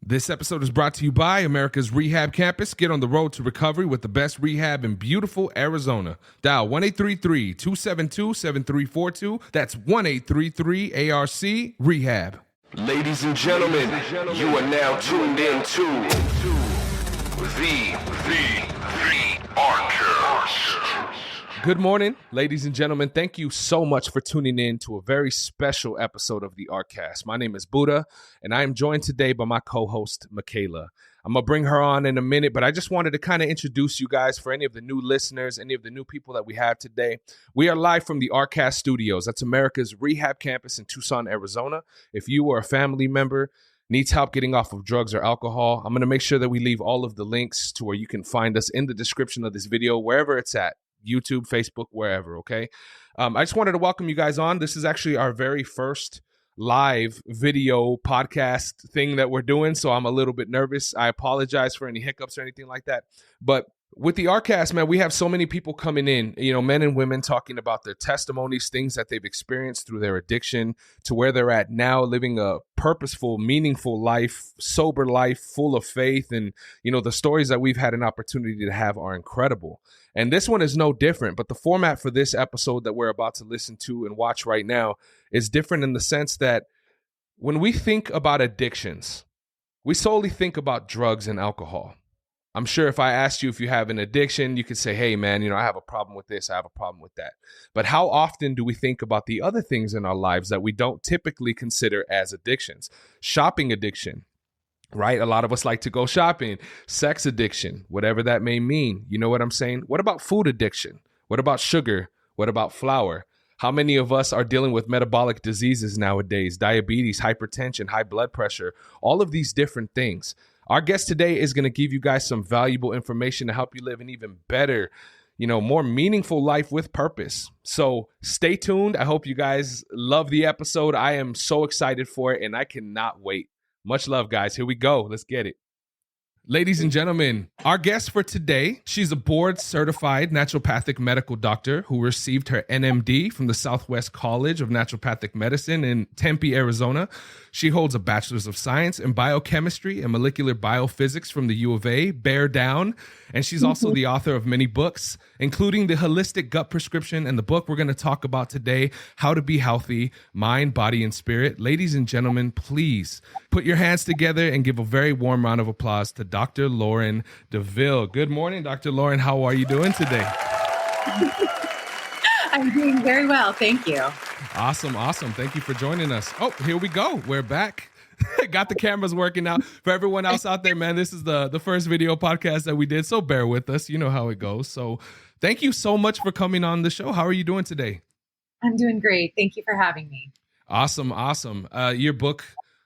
This episode is brought to you by Americas Rehab Campus. Get on the road to recovery with the best rehab in beautiful Arizona. Dial 1-833-272-7342. That's 1-833-ARC-REHAB. Ladies and gentlemen, you are now tuned in to the ARCast. Good morning, ladies and gentlemen. Thank you so much for tuning in to a very special episode of the ARCast. My name is Buddha, and I am joined today by my co-host, Michaela. I'm going to bring her on in a minute, but I just wanted to kind of introduce you guys for any of the new listeners, any of the new people that we have today. We are live from the ARCast studios. That's America's Rehab Campus in Tucson, Arizona. If you or a family member needs help getting off of drugs or alcohol, I'm going to make sure that we leave all of the links to where you can find us in the description of this video, wherever it's at. YouTube, Facebook, wherever, okay? I just wanted to welcome you guys on. This is actually our very first live video podcast thing that we're doing, so I'm a little bit nervous. I apologize for any hiccups or anything like that. But with the ARCast, man, we have so many people coming in, men and women talking about their testimonies, things that they've experienced through their addiction to where they're at now, living a purposeful, meaningful life, sober life, full of faith. And, the stories that we've had an opportunity to have are incredible. And this one is no different, but the format for this episode that we're about to listen to and watch right now is different in the sense that when we think about addictions, we solely think about drugs and alcohol. I'm sure if I asked you if you have an addiction, you could say, hey, man, I have a problem with this. I have a problem with that. But how often do we think about the other things in our lives that we don't typically consider as addictions? Shopping addiction, right? A lot of us like to go shopping. Sex addiction, whatever that may mean. You know what I'm saying? What about food addiction? What about sugar? What about flour? How many of us are dealing with metabolic diseases nowadays? Diabetes, hypertension, high blood pressure, all of these different things. Our guest today is going to give you guys some valuable information to help you live an even better, more meaningful life with purpose. So stay tuned. I hope you guys love the episode. I am so excited for it, and I cannot wait. Much love, guys. Here we go. Let's get it. Ladies and gentlemen, our guest for today, she's a board-certified naturopathic medical doctor who received her NMD from the Southwest College of Naturopathic Medicine in Tempe, Arizona. She holds a Bachelor's of Science in Biochemistry and Molecular Biophysics from the U of A, Bear Down, and she's also the author of many books, including The Holistic Gut Prescription and the book we're going to talk about today, How to Be Healthy, Mind, Body, and Spirit. Ladies and gentlemen, please put your hands together and give a very warm round of applause to Dr. Lauren Deville. Good morning, Dr. Lauren. How are you doing today? I'm doing very well. Thank you. Awesome. Thank you for joining us. Oh, here we go. We're back. Got the cameras working now. For everyone else out there, man, this is the first video podcast that we did, so bear with us. You know how it goes. So thank you so much for coming on the show. How are you doing today? I'm doing great. Thank you for having me. Awesome. Your book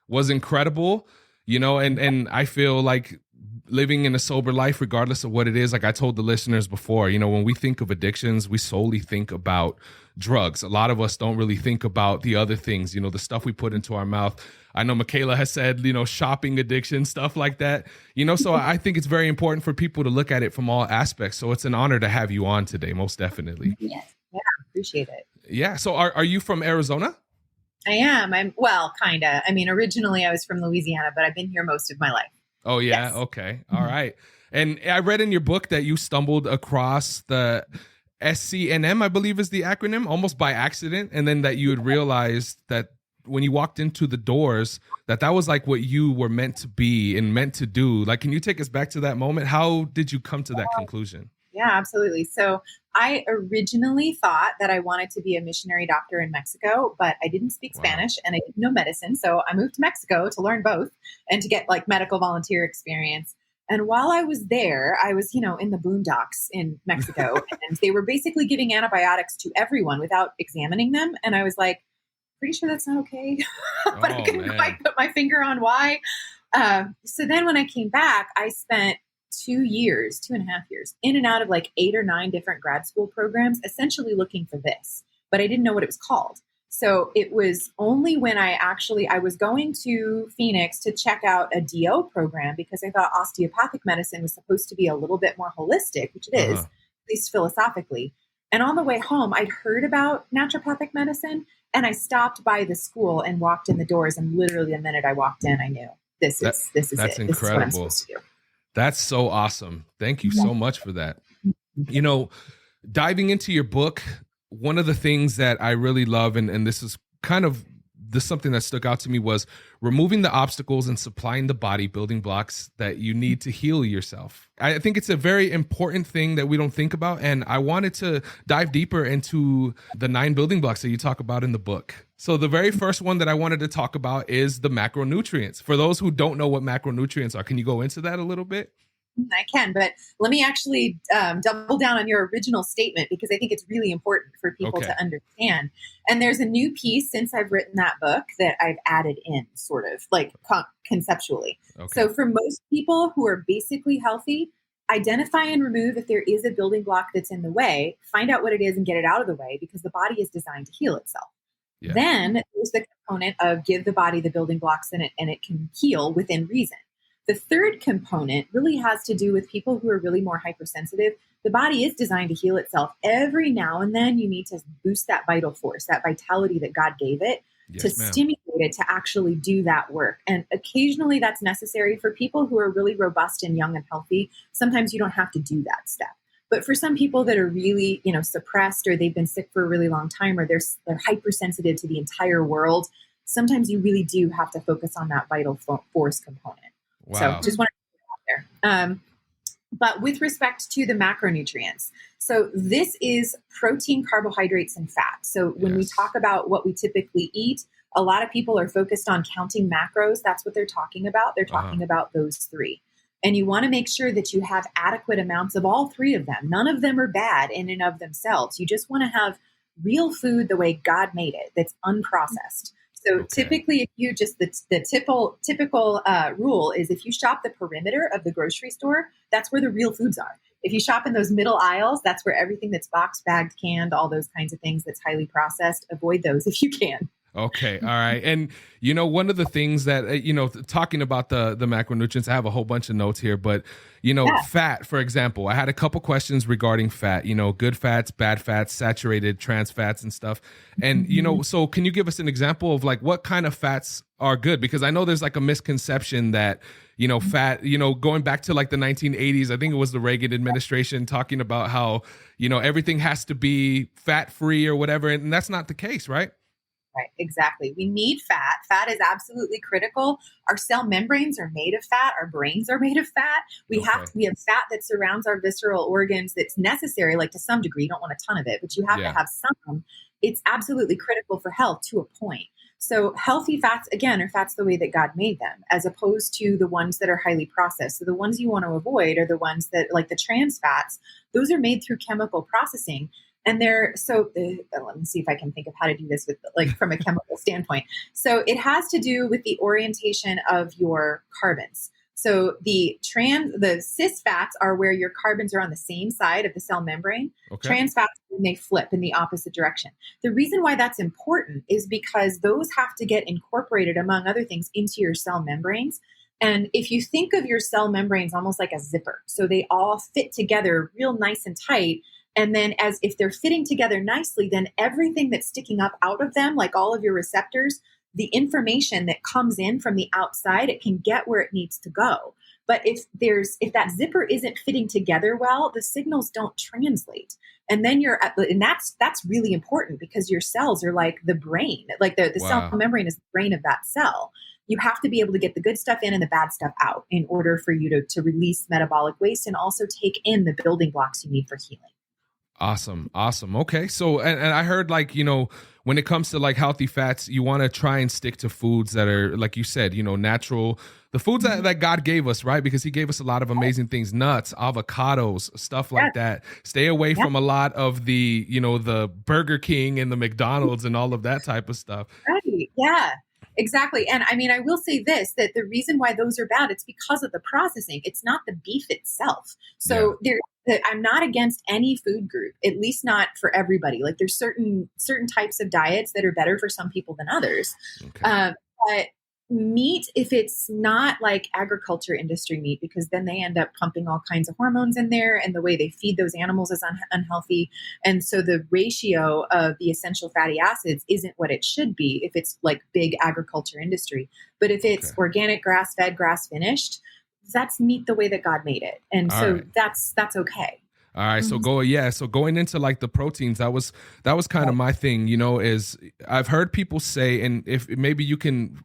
was incredible, and I feel like living in a sober life, regardless of what it is, like I told the listeners before, when we think of addictions, we solely think about drugs. A lot of us don't really think about the other things, the stuff we put into our mouth. I know Michaela has said, shopping addiction, stuff like that, so I think it's very important for people to look at it from all aspects. So it's an honor to have you on today, most definitely. Yes. Yeah, appreciate it. Yeah. So are you from Arizona? I am. Kind of. Originally I was from Louisiana, but I've been here most of my life. Oh, yeah. Yes. Okay. All right. And I read in your book that you stumbled across the SCNM, I believe is the acronym, almost by accident. And then that you had realized that when you walked into the doors, that was like what you were meant to be and meant to do. Like, can you take us back to that moment? How did you come to that conclusion? Yeah, absolutely. So I originally thought that I wanted to be a missionary doctor in Mexico, but I didn't speak Spanish and I didn't know medicine. So I moved to Mexico to learn both and to get medical volunteer experience. And while I was there, I was, in the boondocks in Mexico and they were basically giving antibiotics to everyone without examining them. And I was like, pretty sure that's not okay, but I couldn't quite put my finger on why. So then when I came back, I spent 2.5 years, in and out of 8 or 9 different grad school programs, essentially looking for this, but I didn't know what it was called. So it was only when I was going to Phoenix to check out a DO program because I thought osteopathic medicine was supposed to be a little bit more holistic, which it is, at least philosophically. And on the way home, I'd heard about naturopathic medicine and I stopped by the school and walked in the doors. And literally the minute I walked in, I knew this is That's it. This is what I'm incredible. supposed to do. That's so awesome. Thank you so much for that. You know, diving into your book, one of the things that I really love, and this is kind of something that stuck out to me, was removing the obstacles and supplying the body building blocks that you need to heal yourself. I think it's a very important thing that we don't think about. And I wanted to dive deeper into the 9 building blocks that you talk about in the book. So the very first one that I wanted to talk about is the macronutrients. For those who don't know what macronutrients are, can you go into that a little bit? I can, but let me actually double down on your original statement, because I think it's really important for people to understand. And there's a new piece since I've written that book that I've added in, sort of like conceptually. So for most people who are basically healthy, identify and remove if there is a building block that's in the way, find out what it is and get it out of the way, because the body is designed to heal itself. Yeah. Then there's the component of give the body the building blocks in it, and it can heal within reason. The third component really has to do with people who are really more hypersensitive. The body is designed to heal itself. Every now and then you need to boost that vital force, that vitality that God gave it, to stimulate it to actually do that work. And occasionally that's necessary for people who are really robust and young and healthy. Sometimes you don't have to do that step. But for some people that are really, suppressed, or they've been sick for a really long time, or they're hypersensitive to the entire world, sometimes you really do have to focus on that vital force component. Wow. So just want to put it out there. But with respect to the macronutrients, so this is protein, carbohydrates, and fat. So when we talk about what we typically eat, a lot of people are focused on counting macros. That's what they're talking about. They're talking about those 3. And you want to make sure that you have adequate amounts of all 3 of them. None of them are bad in and of themselves. You just want to have real food the way God made it, that's unprocessed. So typically, if you just the typical rule is, if you shop the perimeter of the grocery store, that's where the real foods are. If you shop in those middle aisles, that's where everything that's boxed, bagged, canned, all those kinds of things that's highly processed. Avoid those if you can. Okay. All right. And, one of the things that, talking about the macronutrients, I have a whole bunch of notes here, but, fat, for example, I had a couple questions regarding fat, good fats, bad fats, saturated, trans fats and stuff. And, so can you give us an example of like what kind of fats are good? Because I know there's like a misconception that, fat, going back to like the 1980s, I think it was the Reagan administration talking about how, everything has to be fat free or whatever. And that's not the case, right? Right, exactly. We need fat. Fat is absolutely critical. Our cell membranes are made of fat. Our brains are made of fat. We have fat that surrounds our visceral organs that's necessary, like to some degree. You don't want a ton of it, but you have to have some. It's absolutely critical for health to a point. So healthy fats, again, are fats the way that God made them, as opposed to the ones that are highly processed. So the ones you want to avoid are the ones that, like the trans fats, those are made through chemical processing. And let me see if I can think of how to do this with from a chemical standpoint. So it has to do with the orientation of your carbons. So the cis fats are where your carbons are on the same side of the cell membrane. Trans fats, when they flip in the opposite direction. The reason why that's important is because those have to get incorporated, among other things, into your cell membranes. And if you think of your cell membranes almost like a zipper, so they all fit together real nice and tight. And then as if they're fitting together nicely, then everything that's sticking up out of them, like all of your receptors, the information that comes in from the outside, it can get where it needs to go. But if that zipper isn't fitting together well, the signals don't translate. And then that's really important, because your cells are like the brain, like the cell membrane is the brain of that cell. You have to be able to get the good stuff in and the bad stuff out in order for you to release metabolic waste and also take in the building blocks you need for healing. Awesome. Okay. So, and I heard when it comes to like healthy fats, you want to try and stick to foods that are, like you said, natural, the foods that God gave us, right? Because he gave us a lot of amazing things, nuts, avocados, stuff like that. Stay away from a lot of the, the Burger King and the McDonald's and all of that type of stuff. Right. Yeah. Exactly. And I mean, I will say this, that the reason why those are bad, it's because of the processing. It's not the beef itself. So I'm not against any food group, at least not for everybody. Like there's certain types of diets that are better for some people than others. But Meat, if it's not like agriculture industry meat, because then they end up pumping all kinds of hormones in there, and the way they feed those animals is unhealthy. And so the ratio of the essential fatty acids isn't what it should be if it's like big agriculture industry. But if it's organic, grass-fed, grass-finished, that's meat the way that God made it. And All so right. that's okay. All right. So going into like the proteins, that was kind of my thing, is I've heard people say, and if maybe you can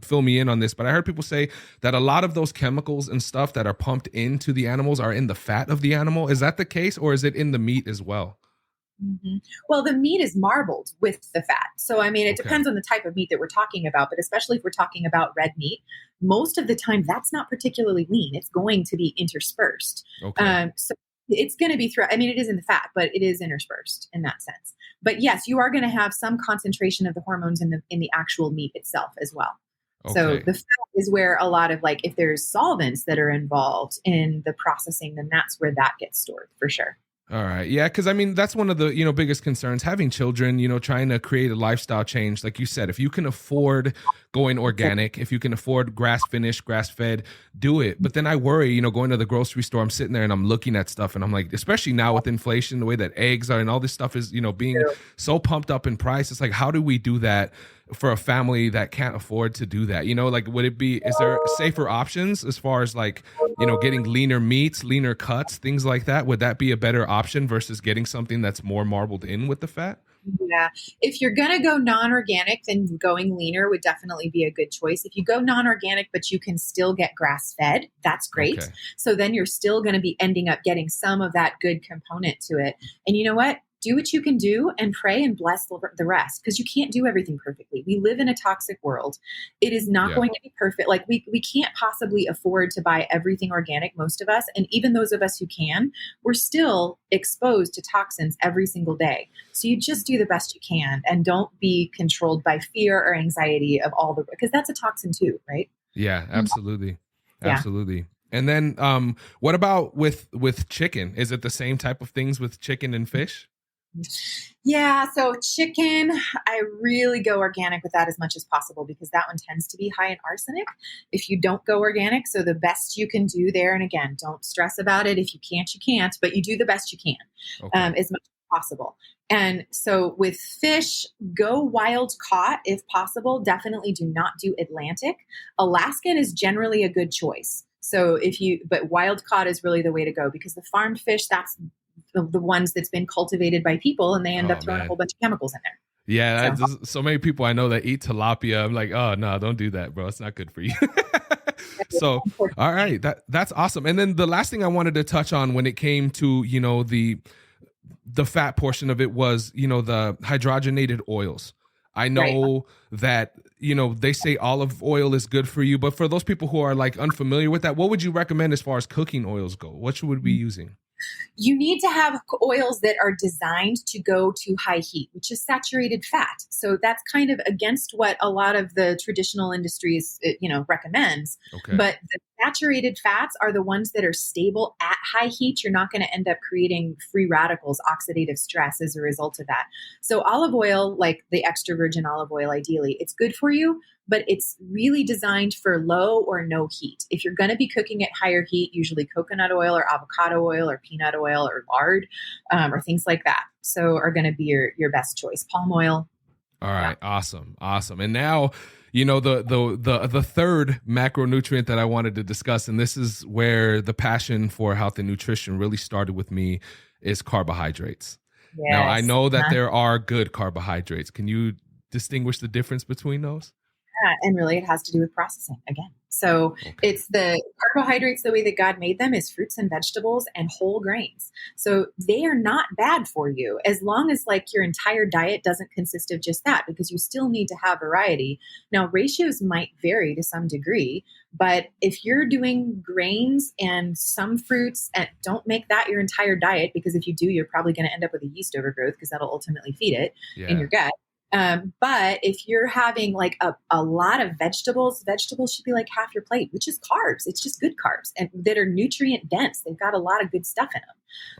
fill me in on this, but I heard people say that a lot of those chemicals and stuff that are pumped into the animals are in the fat of the animal. Is that the case, or is it in the meat as well? Mm-hmm. Well, the meat is marbled with the fat. So, I mean, it depends on the type of meat that we're talking about, but especially if we're talking about red meat, most of the time that's not particularly lean. It's going to be interspersed. So it's going to be I mean, it is in the fat, but it is interspersed in that sense. But yes, you are going to have some concentration of the hormones in the actual meat itself as well. So the fat is where a lot of like, if there's solvents that are involved in the processing, then that's where that gets stored for sure. All right. Yeah. Cause I mean, that's one of the, biggest concerns, having children, trying to create a lifestyle change. Like you said, if you can afford going organic, if you can afford grass finished, grass fed, do it. But then I worry, going to the grocery store, I'm sitting there and I'm looking at stuff and I'm like, especially now with inflation, the way that eggs are and all this stuff is, being so pumped up in price. It's like, how do we do that for a family that can't afford to do that? Like, is there safer options as far as like, getting leaner meats, leaner cuts, things like that? Would that be a better option versus getting something that's more marbled in with the fat? Yeah. If you're going to go non-organic, then going leaner would definitely be a good choice. If you go non-organic, but you can still get grass-fed, that's great. Okay. So then you're still going to be ending up getting some of that good component to it. And you know what? Do what you can do and pray and bless the rest, because you can't do everything perfectly. We live in a toxic world. It is not going to be perfect. Like we can't possibly afford to buy everything organic, most of us. And even those of us who can, we're still exposed to toxins every single day. So you just do the best you can and don't be controlled by fear or anxiety of because that's a toxin too, right? Yeah, absolutely. Yeah. Absolutely. And then what about with chicken? Is it the same type of things with chicken and fish? Yeah. So chicken, I really go organic with that as much as possible, because that one tends to be high in arsenic if you don't go organic. So the best you can do there, and again, don't stress about it. If you can't, you can't, but you do the best you can as much as possible. And so with fish, go wild caught if possible. Definitely do not do Atlantic. Alaskan is generally a good choice. So but wild caught is really the way to go, because the farmed fish, that's the ones that's been cultivated by people, and they end up throwing a whole bunch of chemicals in there. Yeah. So many people I know that eat tilapia. I'm like, oh no, don't do that, bro. It's not good for you. So, all right, that's awesome. And then the last thing I wanted to touch on when it came to, the fat portion of it was, the hydrogenated oils. I know that, they say olive oil is good for you, but for those people who are like unfamiliar with that, what would you recommend as far as cooking oils go? What should we be using? You need to have oils that are designed to go to high heat, which is saturated fat. So that's kind of against what a lot of the traditional industries, recommends. Okay. But the saturated fats are the ones that are stable at high heat. You're not going to end up creating free radicals, oxidative stress as a result of that. So olive oil, like the extra virgin olive oil, ideally, it's good for you, but it's really designed for low or no heat. If you're going to be cooking at higher heat, usually coconut oil or avocado oil or peanut oil or lard or things like that. So are going to be your best choice. Palm oil. All right. Yeah. Awesome. And now, the third macronutrient that I wanted to discuss, and this is where the passion for health and nutrition really started with me, is carbohydrates. Yes. Now, I know that there are good carbohydrates. Can you distinguish the difference between those? Yeah, and really it has to do with processing again. So it's the carbohydrates, the way that God made them is fruits and vegetables and whole grains. So they are not bad for you as long as like your entire diet doesn't consist of just that, because you still need to have variety. Now, ratios might vary to some degree, but if you're doing grains and some fruits, and don't make that your entire diet, because if you do, you're probably going to end up with a yeast overgrowth, because that'll ultimately feed it in your gut. But if you're having like a lot of vegetables should be like half your plate, which is carbs. It's just good carbs and that are nutrient dense. They've got a lot of good stuff in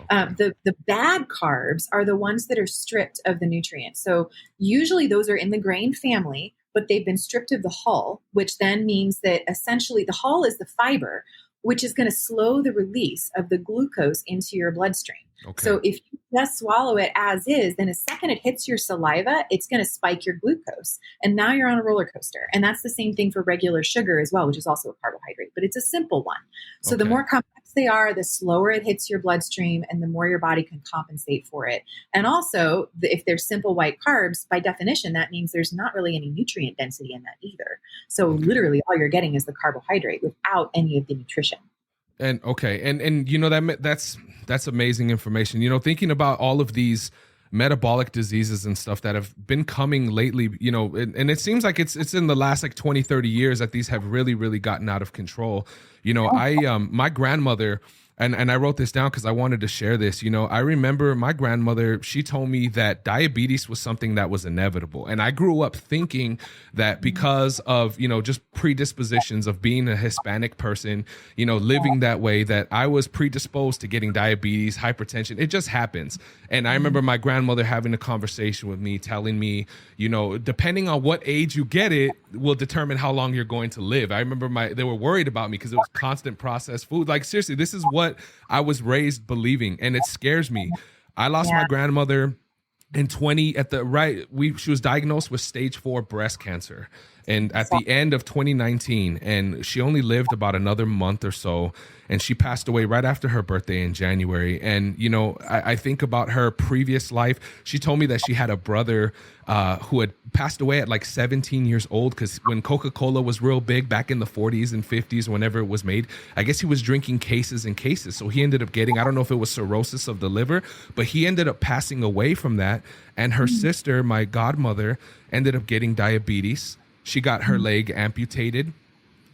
them. The bad carbs are the ones that are stripped of the nutrients. So usually those are in the grain family, but they've been stripped of the hull, which then means that essentially the hull is the fiber, which is going to slow the release of the glucose into your bloodstream. Okay. So if you just swallow it as is, then the second it hits your saliva, it's going to spike your glucose. And now you're on a roller coaster. And that's the same thing for regular sugar as well, which is also a carbohydrate, but it's a simple one. So the more complex they are, the slower it hits your bloodstream and the more your body can compensate for it. And also, if they're simple white carbs, by definition, that means there's not really any nutrient density in that either. So literally all you're getting is the carbohydrate without any of the nutrition. And you know, that's amazing information. You know, thinking about all of these metabolic diseases and stuff that have been coming lately, you know, and it seems like it's in the last like 20, 30 years that these have really, really gotten out of control. You know, my grandmother, and I wrote this down because I wanted to share this. You know, I remember my grandmother, she told me that diabetes was something that was inevitable. And I grew up thinking that because of, you know, just predispositions of being a Hispanic person, you know, living that way, that I was predisposed to getting diabetes, hypertension. It just happens. And I remember my grandmother having a conversation with me, telling me, you know, depending on what age you get it will determine how long you're going to live. I remember they were worried about me because it was constant processed food. Like, seriously, this is what I was raised believing, and it scares me. I lost my grandmother in she was diagnosed with stage 4 breast cancer, and at the end of 2019, and she only lived about another month or so, and she passed away right after her birthday in January. And you know, I think about her previous life. She told me that she had a brother who had passed away at like 17 years old, because when Coca-Cola was real big back in the 40s and 50s, whenever it was made, I guess he was drinking cases and cases. So he ended up getting, I don't know if it was cirrhosis of the liver, but he ended up passing away from that. And her sister, my godmother, ended up getting diabetes. She got her leg amputated.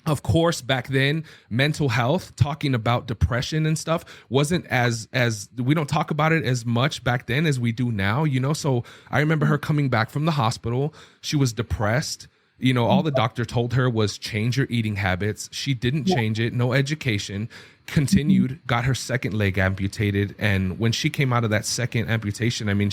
Of course, back then, mental health, talking about depression and stuff wasn't as we don't talk about it as much back then as we do now, you know? So I remember her coming back from the hospital. She was depressed. You know, all the doctor told her was change your eating habits. She didn't change it. No education. Continued, got her second leg amputated. And when she came out of that second amputation, I mean,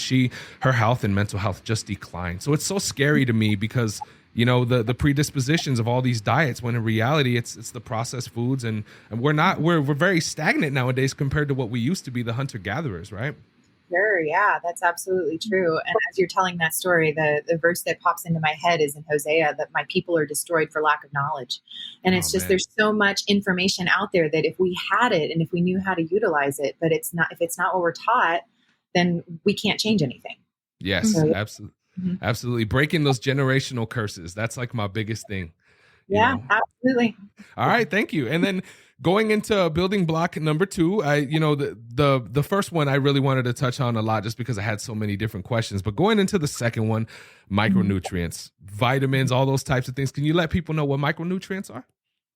her health and mental health just declined. So it's so scary to me because, you know, the predispositions of all these diets, when in reality it's the processed foods, and we're very stagnant nowadays compared to what we used to be, the hunter gatherers, right? Sure, yeah, that's absolutely true. And as you're telling that story, the verse that pops into my head is in Hosea, that my people are destroyed for lack of knowledge. And it's there's so much information out there that if we had it and if we knew how to utilize it, but if it's not what we're taught, then we can't change anything. Yes, so, absolutely. Mm-hmm. Absolutely. Breaking those generational curses. That's like my biggest thing. Yeah, absolutely. All right. Thank you. And then going into building block number 2, the first one I really wanted to touch on a lot just because I had so many different questions, but going into the second one, micronutrients, vitamins, all those types of things. Can you let people know what micronutrients are?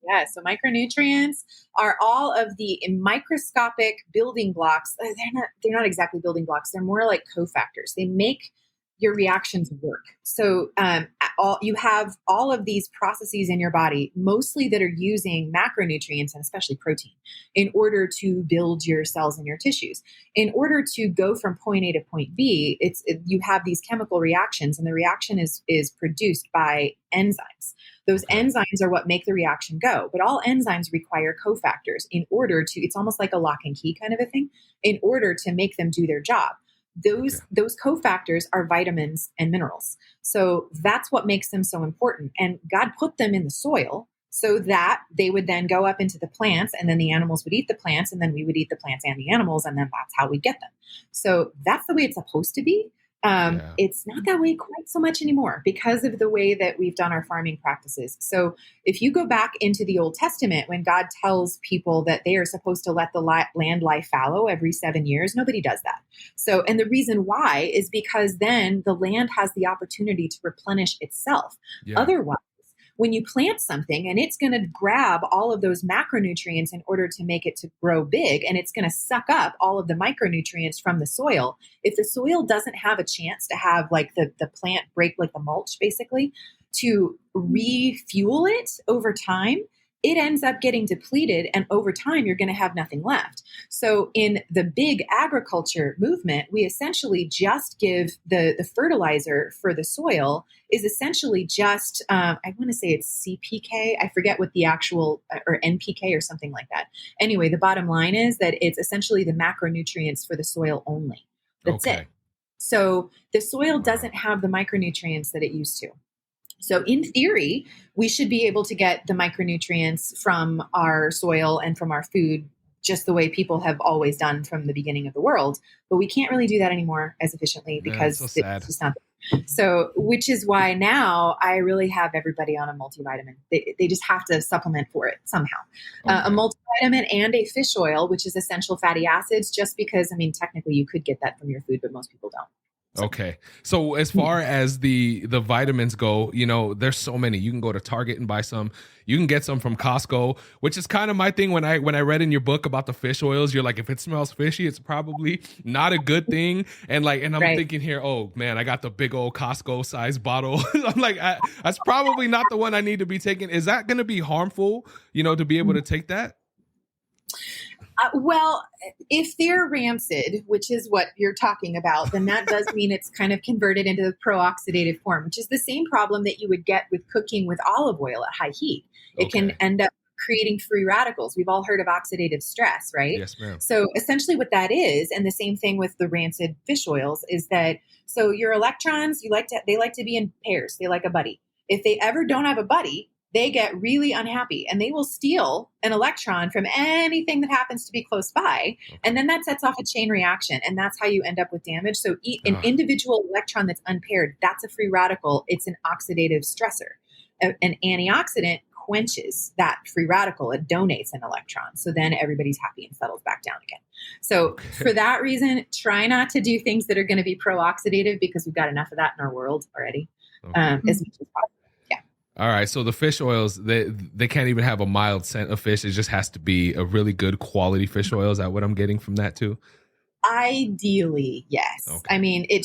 Yeah, so micronutrients are all of the microscopic building blocks. They're not exactly building blocks. They're more like cofactors. They make your reactions work. So you have all of these processes in your body, mostly that are using macronutrients and especially protein, in order to build your cells and your tissues. In order to go from point A to point B, you have these chemical reactions, and the reaction is produced by enzymes. Those enzymes are what make the reaction go. But all enzymes require cofactors in order to, it's almost like a lock and key kind of a thing, in order to make them do their job. Those cofactors are vitamins and minerals. So that's what makes them so important. And God put them in the soil so that they would then go up into the plants, and then the animals would eat the plants, and then we would eat the plants and the animals, and then that's how we get them. So that's the way it's supposed to be. It's not that way quite so much anymore because of the way that we've done our farming practices. So if you go back into the Old Testament, when God tells people that they are supposed to let the land lie fallow every 7 years, nobody does that. So, and the reason why is because then the land has the opportunity to replenish itself. Yeah. Otherwise, when you plant something and it's going to grab all of those macronutrients in order to make it to grow big, and it's going to suck up all of the micronutrients from the soil. If the soil doesn't have a chance to have like the plant break, like the mulch basically, to refuel it over time, it ends up getting depleted, and over time you're going to have nothing left. So in the big agriculture movement, we essentially just give the fertilizer for the soil is essentially just, I want to say it's CPK. I forget what the actual, or NPK or something like that. Anyway, the bottom line is that it's essentially the macronutrients for the soil only. That's it. So the soil doesn't have the micronutrients that it used to. So in theory, we should be able to get the micronutrients from our soil and from our food just the way people have always done from the beginning of the world. But we can't really do that anymore as efficiently because it's just not. So, which is why now I really have everybody on a multivitamin. They just have to supplement for it somehow. A multivitamin and a fish oil, which is essential fatty acids, just because, I mean, technically you could get that from your food, but most people don't. Okay. So as far as the vitamins go, you know, there's so many. You can go to Target and buy some. You can get some from Costco, which is kind of my thing. When I read in your book about the fish oils, you're like, if it smells fishy, it's probably not a good thing. And I'm thinking here, oh man, I got the big old Costco size bottle. I'm like, that's probably not the one I need to be taking. Is that going to be harmful, you know, to be able to take that? Well, if they're rancid, which is what you're talking about, then that does mean it's kind of converted into the pro-oxidative form, which is the same problem that you would get with cooking with olive oil at high heat. It can end up creating free radicals. We've all heard of oxidative stress, right? Yes, ma'am. So essentially what that is, and the same thing with the rancid fish oils, is that so your electrons, they like to be in pairs. They like a buddy. If they ever don't have a buddy, they get really unhappy and they will steal an electron from anything that happens to be close by. And then that sets off a chain reaction. And that's how you end up with damage. So an individual electron that's unpaired, that's a free radical. It's an oxidative stressor. An antioxidant quenches that free radical. It donates an electron. So then everybody's happy and settles back down again. So for that reason, try not to do things that are going to be pro-oxidative because we've got enough of that in our world already, as much as possible. All right. So the fish oils, they can't even have a mild scent of fish. It just has to be a really good quality fish oil. Is that what I'm getting from that too? Ideally, yes. Okay. I mean, it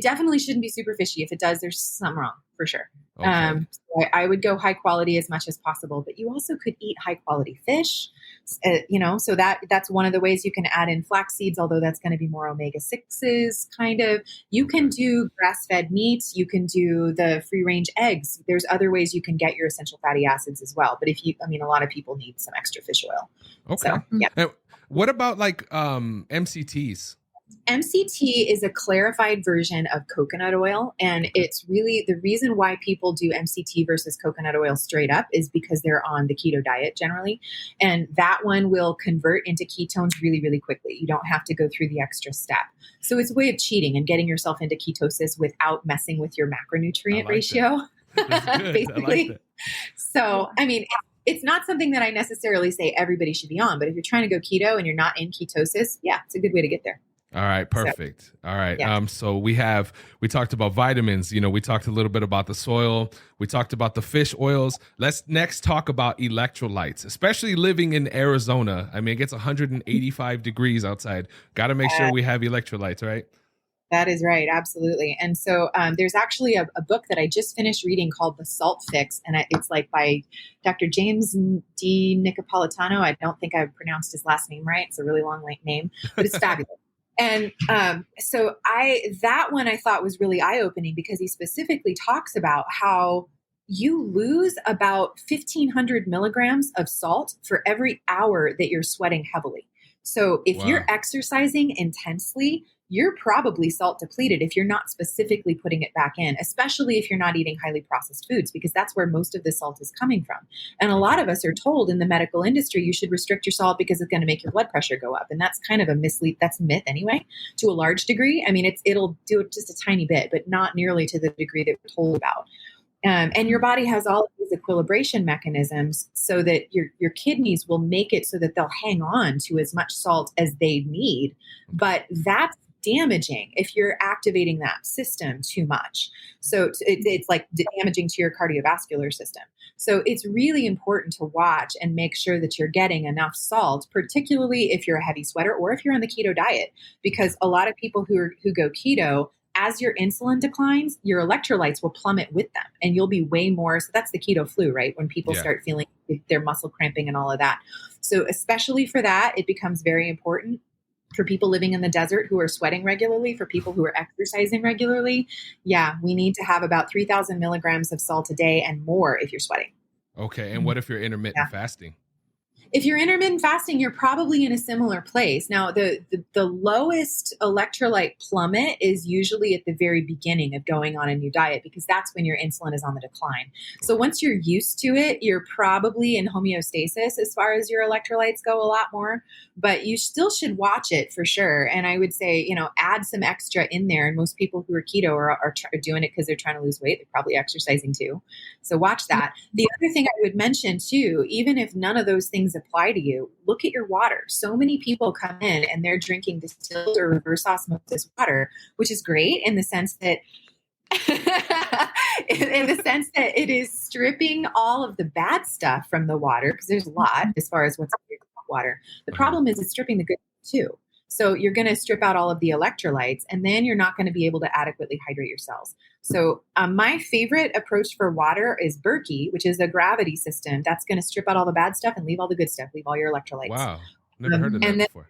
definitely shouldn't be super fishy. If it does, there's something wrong for sure. Okay. So I would go high quality as much as possible, but you also could eat high quality fish, so that's one of the ways you can add in flax seeds, although that's going to be more omega-6s kind of. You can do grass-fed meats. You can do the free range eggs. There's other ways you can get your essential fatty acids as well. But a lot of people need some extra fish oil. Okay. So, yeah. Now, what about MCTs? MCT is a clarified version of coconut oil. And it's really the reason why people do MCT versus coconut oil straight up is because they're on the keto diet generally. And that one will convert into ketones really, really quickly. You don't have to go through the extra step. So it's a way of cheating and getting yourself into ketosis without messing with your macronutrient ratio, basically. So, it's not something that I necessarily say everybody should be on, but if you're trying to go keto and you're not in ketosis, yeah, it's a good way to get there. All right. Perfect. So, all right. Yeah. So we talked about vitamins, we talked a little bit about the soil. We talked about the fish oils. Let's next talk about electrolytes, especially living in Arizona. It gets 185 degrees outside. Got to make sure we have electrolytes, right? That is right. Absolutely. And so there's actually a book that I just finished reading called The Salt Fix. And it's by Dr. James D. Nicopolitano. I don't think I pronounced his last name right. It's a really long name, but it's fabulous. And so that one I thought was really eye-opening because he specifically talks about how you lose about 1,500 milligrams of salt for every hour that you're sweating heavily. So if you're exercising intensely, you're probably salt depleted if you're not specifically putting it back in, especially if you're not eating highly processed foods, because that's where most of the salt is coming from. And a lot of us are told in the medical industry, you should restrict your salt because it's going to make your blood pressure go up. And that's kind of that's a myth anyway, to a large degree. It'll do it just a tiny bit, but not nearly to the degree that we're told about. And your body has all of these equilibration mechanisms so that your kidneys will make it so that they'll hang on to as much salt as they need. But that's damaging if you're activating that system too much. So it's like damaging to your cardiovascular system. So it's really important to watch and make sure that you're getting enough salt, particularly if you're a heavy sweater or if you're on the keto diet, because a lot of people who go keto as your insulin declines, your electrolytes will plummet with them and you'll be way more. So that's the keto flu, right? When people start feeling their muscle cramping and all of that. So especially for that, it becomes very important for people living in the desert who are sweating regularly, for people who are exercising regularly. Yeah, we need to have about 3,000 milligrams of salt a day and more if you're sweating. Okay. And what if you're intermittent fasting? If you're intermittent fasting, you're probably in a similar place. Now, the lowest electrolyte plummet is usually at the very beginning of going on a new diet, because that's when your insulin is on the decline. So once you're used to it, you're probably in homeostasis as far as your electrolytes go, a lot more, but you still should watch it for sure. And I would say, add some extra in there. And most people who are keto are doing it because they're trying to lose weight. They're probably exercising too. So watch that. The other thing I would mention too, even if none of those things apply to you, look at your water. So many people come in and they're drinking distilled or reverse osmosis water, which is great in the sense that it is stripping all of the bad stuff from the water, because there's a lot as far as what's in your water. The problem is it's stripping the good too. So you're going to strip out all of the electrolytes, and then you're not going to be able to adequately hydrate your cells. So my favorite approach for water is Berkey, which is a gravity system. That's going to strip out all the bad stuff and leave all the good stuff, leave all your electrolytes. Wow. Never heard of that before.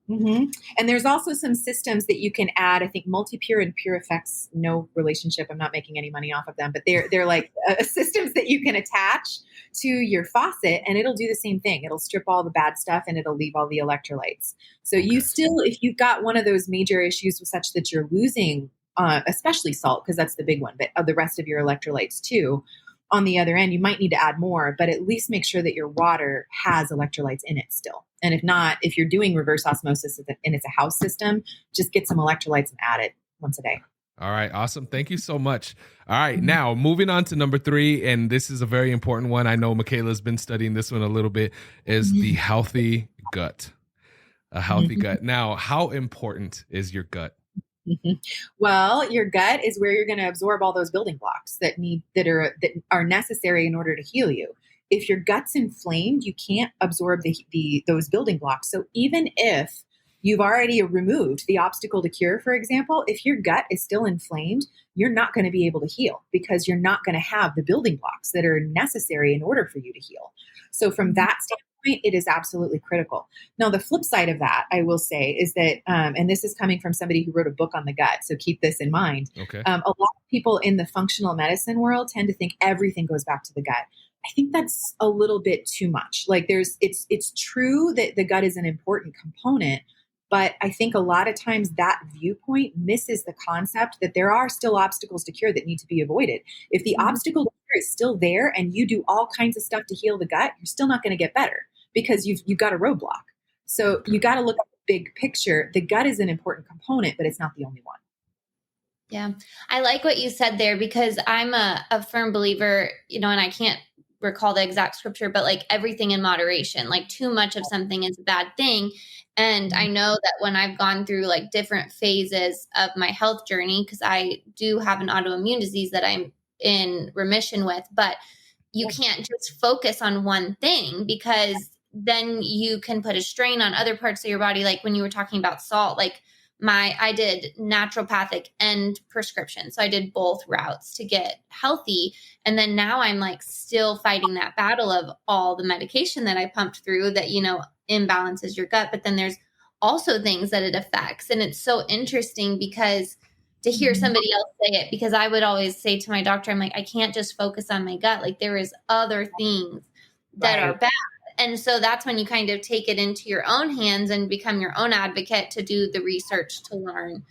Mm-hmm. And there's also some systems that you can add. I think MultiPure and Pure Effects, no relationship. I'm not making any money off of them, but they're like systems that you can attach to your faucet, and it'll do the same thing. It'll strip all the bad stuff and it'll leave all the electrolytes. So you still, if you've got one of those major issues with such that you're losing, especially salt, because that's the big one, but the rest of your electrolytes too, on the other end, you might need to add more, but at least make sure that your water has electrolytes in it still. And if not, if you're doing reverse osmosis and it's a house system, just get some electrolytes and add it once a day. All right. Awesome. Thank you so much. All right. Now, moving on to number 3, and this is a very important one. I know Michaela's been studying this one a little bit, is the healthy gut. A healthy gut. Now, how important is your gut? Well, your gut is where you're going to absorb all those building blocks that are necessary in order to heal you. If your gut's inflamed, you can't absorb those building blocks. So even if you've already removed the obstacle to cure, for example, if your gut is still inflamed, you're not going to be able to heal, because you're not going to have the building blocks that are necessary in order for you to heal. So from that standpoint, it is absolutely critical. Now, the flip side of that, I will say, is that, and this is coming from somebody who wrote a book on the gut, so keep this in mind. Okay. A lot of people in the functional medicine world tend to think everything goes back to the gut. I think that's a little bit too much. Like it's true that the gut is an important component, but I think a lot of times that viewpoint misses the concept that there are still obstacles to cure that need to be avoided. If the obstacle to cure is still there and you do all kinds of stuff to heal the gut, you're still not going to get better, because you've got a roadblock. So you got to look at the big picture. The gut is an important component, but it's not the only one. Yeah. I like what you said there, because I'm a firm believer, and I can't recall the exact scripture, but like everything in moderation, like too much of something is a bad thing. And I know that when I've gone through like different phases of my health journey, because I do have an autoimmune disease that I'm in remission with, but you can't just focus on one thing, because then you can put a strain on other parts of your body. Like when you were talking about salt, like I did naturopathic and prescription. So I did both routes to get healthy. And then now I'm like still fighting that battle of all the medication that I pumped through that, imbalances your gut. But then there's also things that it affects. And it's so interesting because to hear somebody else say it, because I would always say to my doctor, I'm like, I can't just focus on my gut. Like there is other things that are bad. And so that's when you kind of take it into your own hands and become your own advocate to do the research to learn,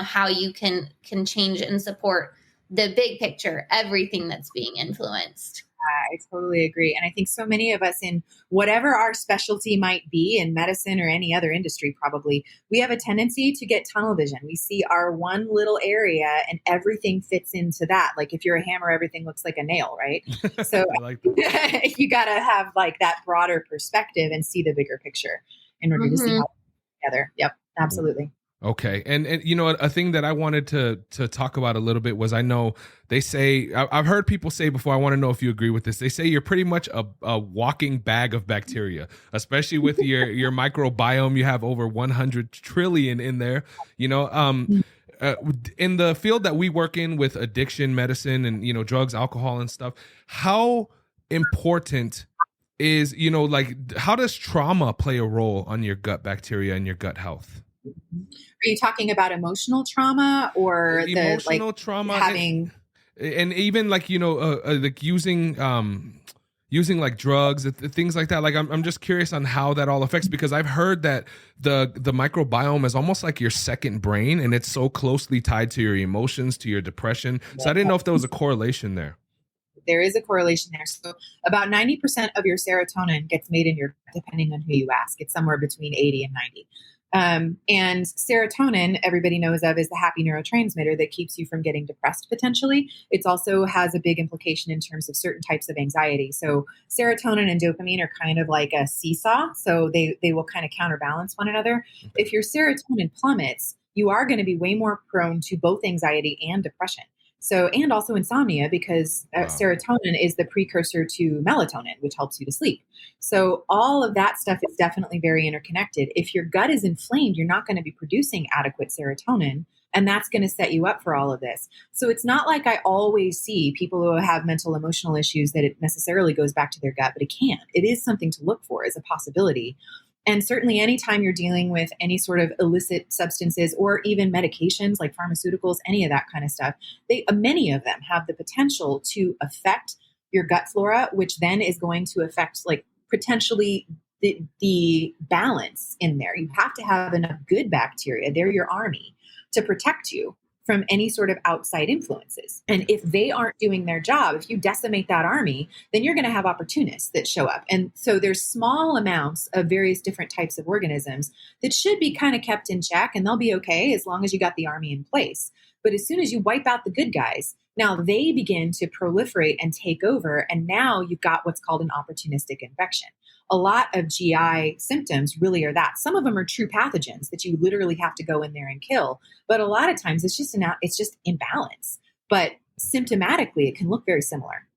how you can change and support the big picture, everything that's being influenced. I totally agree. And I think so many of us, in whatever our specialty might be in medicine or any other industry, probably, we have a tendency to get tunnel vision. We see our one little area and everything fits into that. Like if you're a hammer, everything looks like a nail, right? So you got to have like that broader perspective and see the bigger picture in order to see how it's together. Yep, absolutely. Okay. And a thing that I wanted to talk about a little bit was, I know they say, I've heard people say before, I want to know if you agree with this. They say you're pretty much a walking bag of bacteria, especially with your microbiome. You have over 100 trillion in there, in the field that we work in with addiction medicine and, you know, drugs, alcohol and stuff, how important is, you know, like, how does trauma play a role on your gut bacteria and your gut health? Are you talking about emotional trauma or emotional trauma having, and even like, you know, like using like drugs, things like that? Like, I'm just curious on how that all affects, because I've heard that the microbiome is almost like your second brain, and it's so closely tied to your emotions, to your depression. So I didn't know if there was a correlation there. There is a correlation there. So about 90% of your serotonin gets made in your gut, depending on who you ask. It's somewhere between 80 and 90. And serotonin, everybody knows of, is the happy neurotransmitter that keeps you from getting depressed potentially. It also has a big implication in terms of certain types of anxiety. So serotonin and dopamine are kind of like a seesaw. So they will kind of counterbalance one another. If your serotonin plummets, you are going to be way more prone to both anxiety and depression. So, and also insomnia, because serotonin is the precursor to melatonin, which helps you to sleep. So all of that stuff is definitely very interconnected. If your gut is inflamed, you're not going to be producing adequate serotonin, and that's going to set you up for all of this. So it's not like I always see people who have mental, emotional issues that it necessarily goes back to their gut, but it can. It is something to look for as a possibility. And certainly anytime you're dealing with any sort of illicit substances or even medications like pharmaceuticals, any of that kind of stuff, many of them have the potential to affect your gut flora, which then is going to affect like potentially the balance in there. You have to have enough good bacteria, they're your army, to protect you from any sort of outside influences. And if they aren't doing their job, if you decimate that army, then you're going to have opportunists that show up. And so there's small amounts of various different types of organisms that should be kind of kept in check, and they'll be okay as long as you got the army in place. But as soon as you wipe out the good guys, now they begin to proliferate and take over. And now you've got what's called an opportunistic infection. A lot of GI symptoms really are that. Some of them are true pathogens that you literally have to go in there and kill. But a lot of times it's just imbalance. But symptomatically, it can look very similar.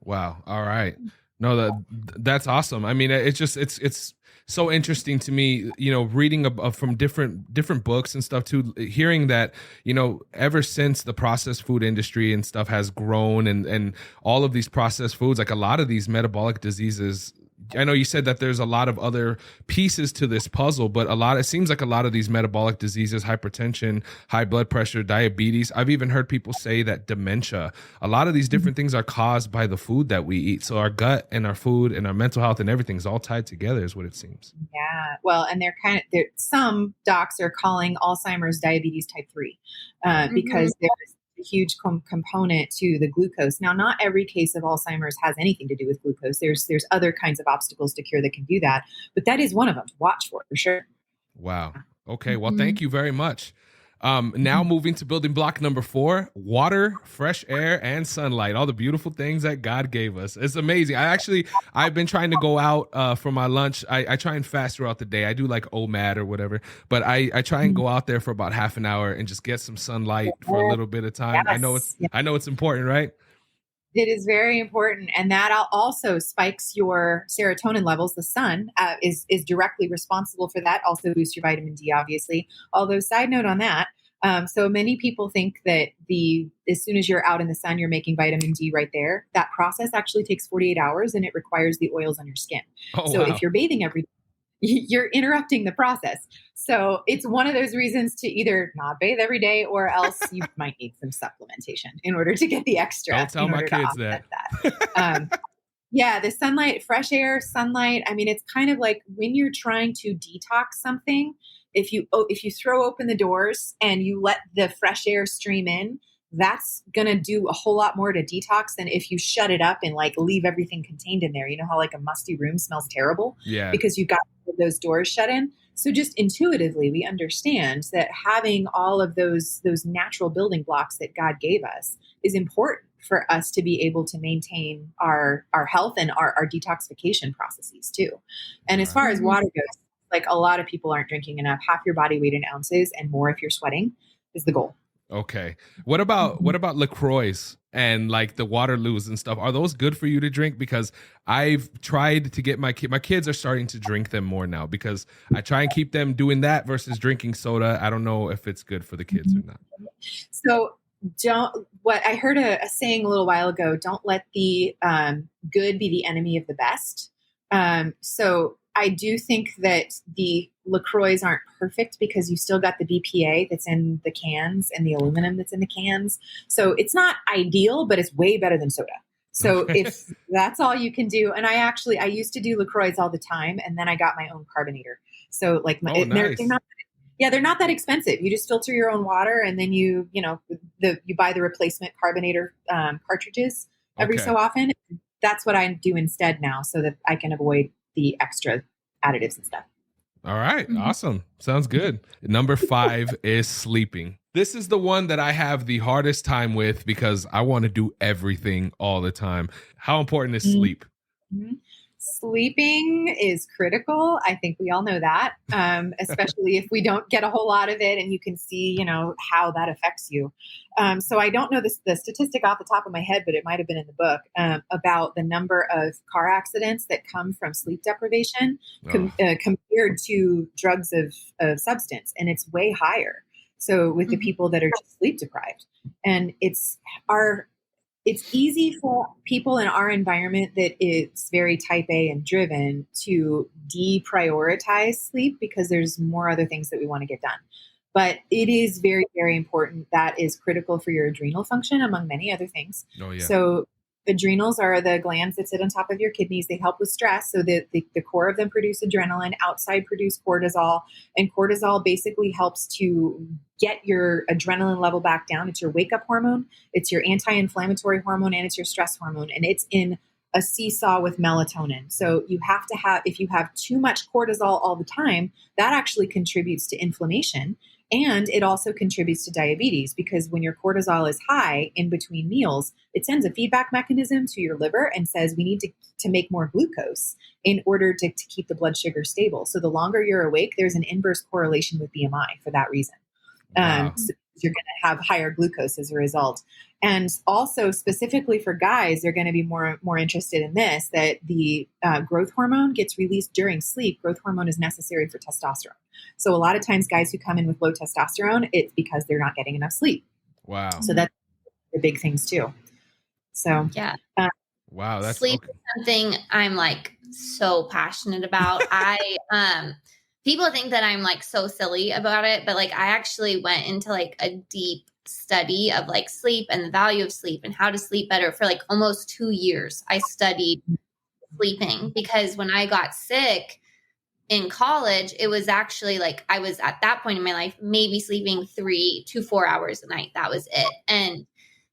Wow. All right. No, that's awesome. I mean, it's so interesting to me, you know, reading from different books and stuff too, hearing that, you know, ever since the processed food industry and stuff has grown and all of these processed foods, like a lot of these metabolic diseases, I know you said that there's a lot of other pieces to this puzzle, but it seems like a lot of these metabolic diseases, hypertension, high blood pressure, diabetes, I've even heard people say that dementia, a lot of these different things are caused by the food that we eat. So our gut and our food and our mental health and everything is all tied together, is what it seems. Yeah. Well, and some docs are calling Alzheimer's diabetes type 3 because there's a huge component to the glucose. Now, not every case of Alzheimer's has anything to do with glucose. There's other kinds of obstacles to cure that can do that, but that is one of them to watch for sure. Wow. Okay. Well, thank you very much. Now moving to building block number 4, water, fresh air, and sunlight, all the beautiful things that God gave us. It's amazing. I've been trying to go out for my lunch. I try and fast throughout the day. I do like OMAD or whatever, but I try and go out there for about half an hour and just get some sunlight for a little bit of time. Yes. I know it's important, right? It is very important. And that also spikes your serotonin levels. The sun is directly responsible for that. Also boosts your vitamin D, obviously. Although, side note on that, so many people think that as soon as you're out in the sun, you're making vitamin D right there. That process actually takes 48 hours and it requires the oils on your skin. If you're bathing every day, you're interrupting the process. So it's one of those reasons to either not bathe every day, or else you might need some supplementation in order to get the extra. Don't tell my kids that. Yeah, the sunlight, fresh air, sunlight. I mean, it's kind of like when you're trying to detox something, if you throw open the doors and you let the fresh air stream in, that's going to do a whole lot more to detox than if you shut it up and like leave everything contained in there. You know how like a musty room smells terrible? Yeah. Because you've got those doors shut in. So just intuitively, we understand that having all of those natural building blocks that God gave us is important for us to be able to maintain our health and our detoxification processes too. And as far as water goes, like a lot of people aren't drinking enough. Half your body weight in ounces and more if you're sweating is the goal. Okay. What about LaCroix and like the Waterloos and stuff. Are those good for you to drink? Because I've tried to get my kids are starting to drink them more now, because I try and keep them doing that versus drinking soda. I don't know if it's good for the kids or not. So what I heard a saying a little while ago, don't let the good be the enemy of the best. So I do think that the LaCroix aren't perfect because you still got the BPA that's in the cans and the aluminum that's in the cans. So it's not ideal, but it's way better than soda. So if that's all you can do, and I used to do LaCroix all the time, and then I got my own carbonator. So like nice. they're not that expensive. You just filter your own water, and then you buy the replacement carbonator cartridges every so often. That's what I do instead now, so that I can avoid the extra additives and stuff. All right. Awesome. Sounds good. Number 5 is sleeping. This is the one that I have the hardest time with because I want to do everything all the time. How important is sleep? Mm-hmm. Sleeping is critical. I think we all know that, especially if we don't get a whole lot of it, and you can see, how that affects you. So I don't know the statistic off the top of my head, but it might have been in the book about the number of car accidents that come from sleep deprivation compared to drugs of substance. And it's way higher. So with the people that are just sleep deprived, and it's easy for people in our environment that it's very type A and driven to deprioritize sleep because there's more other things that we want to get done. But it is very, very important. That is critical for your adrenal function, among many other things. Oh, yeah. So adrenals are the glands that sit on top of your kidneys. They help with stress. So the core of them produce adrenaline, outside produce cortisol. And cortisol basically helps to get your adrenaline level back down. It's your wake-up hormone. It's your anti-inflammatory hormone, and it's your stress hormone. And it's in a seesaw with melatonin. So you have to if you have too much cortisol all the time, that actually contributes to inflammation. And it also contributes to diabetes, because when your cortisol is high in between meals, it sends a feedback mechanism to your liver and says, we need to make more glucose in order to keep the blood sugar stable. So the longer you're awake, there's an inverse correlation with BMI for that reason. Wow. So you're going to have higher glucose as a result. And also specifically for guys, they're going to be more interested in this, that the growth hormone gets released during sleep. Growth hormone is necessary for testosterone. So a lot of times guys who come in with low testosterone, it's because they're not getting enough sleep. Wow. So that's the big things too. So yeah. Wow. That's sleep is something I'm like so passionate about. People think that I'm like so silly about it, but like I actually went into like a deep study of like sleep and the value of sleep and how to sleep better for like almost 2 years. I studied sleeping because when I got sick in college, it was actually like I was at that point in my life maybe sleeping 3 to 4 hours a night. That was it. And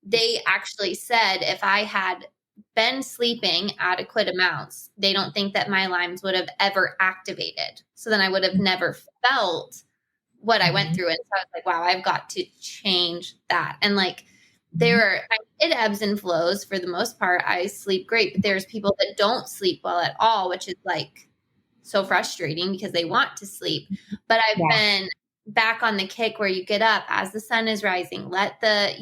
they actually said if I had been sleeping adequate amounts, they don't think that my limes would have ever activated. So then I would have never felt what I went through. And so I was like, wow, I've got to change that. And like it ebbs and flows. For the most part, I sleep great, but there's people that don't sleep well at all, which is like so frustrating because they want to sleep. But I've been back on the kick where you get up as the sun is rising, let the,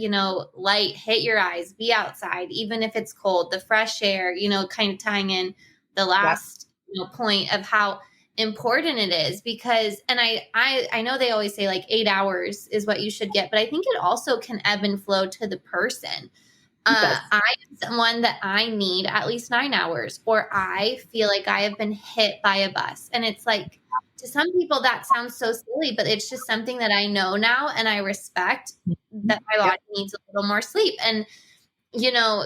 light hit your eyes, be outside, even if it's cold, the fresh air, kind of tying in the last point of how important it is because, and I know they always say like 8 hours is what you should get, but I think it also can ebb and flow to the person. I am someone that I need at least 9 hours, or I feel like I have been hit by a bus. And it's like, to some people that sounds so silly, but it's just something that I know now and I respect that my body needs a little more sleep. And,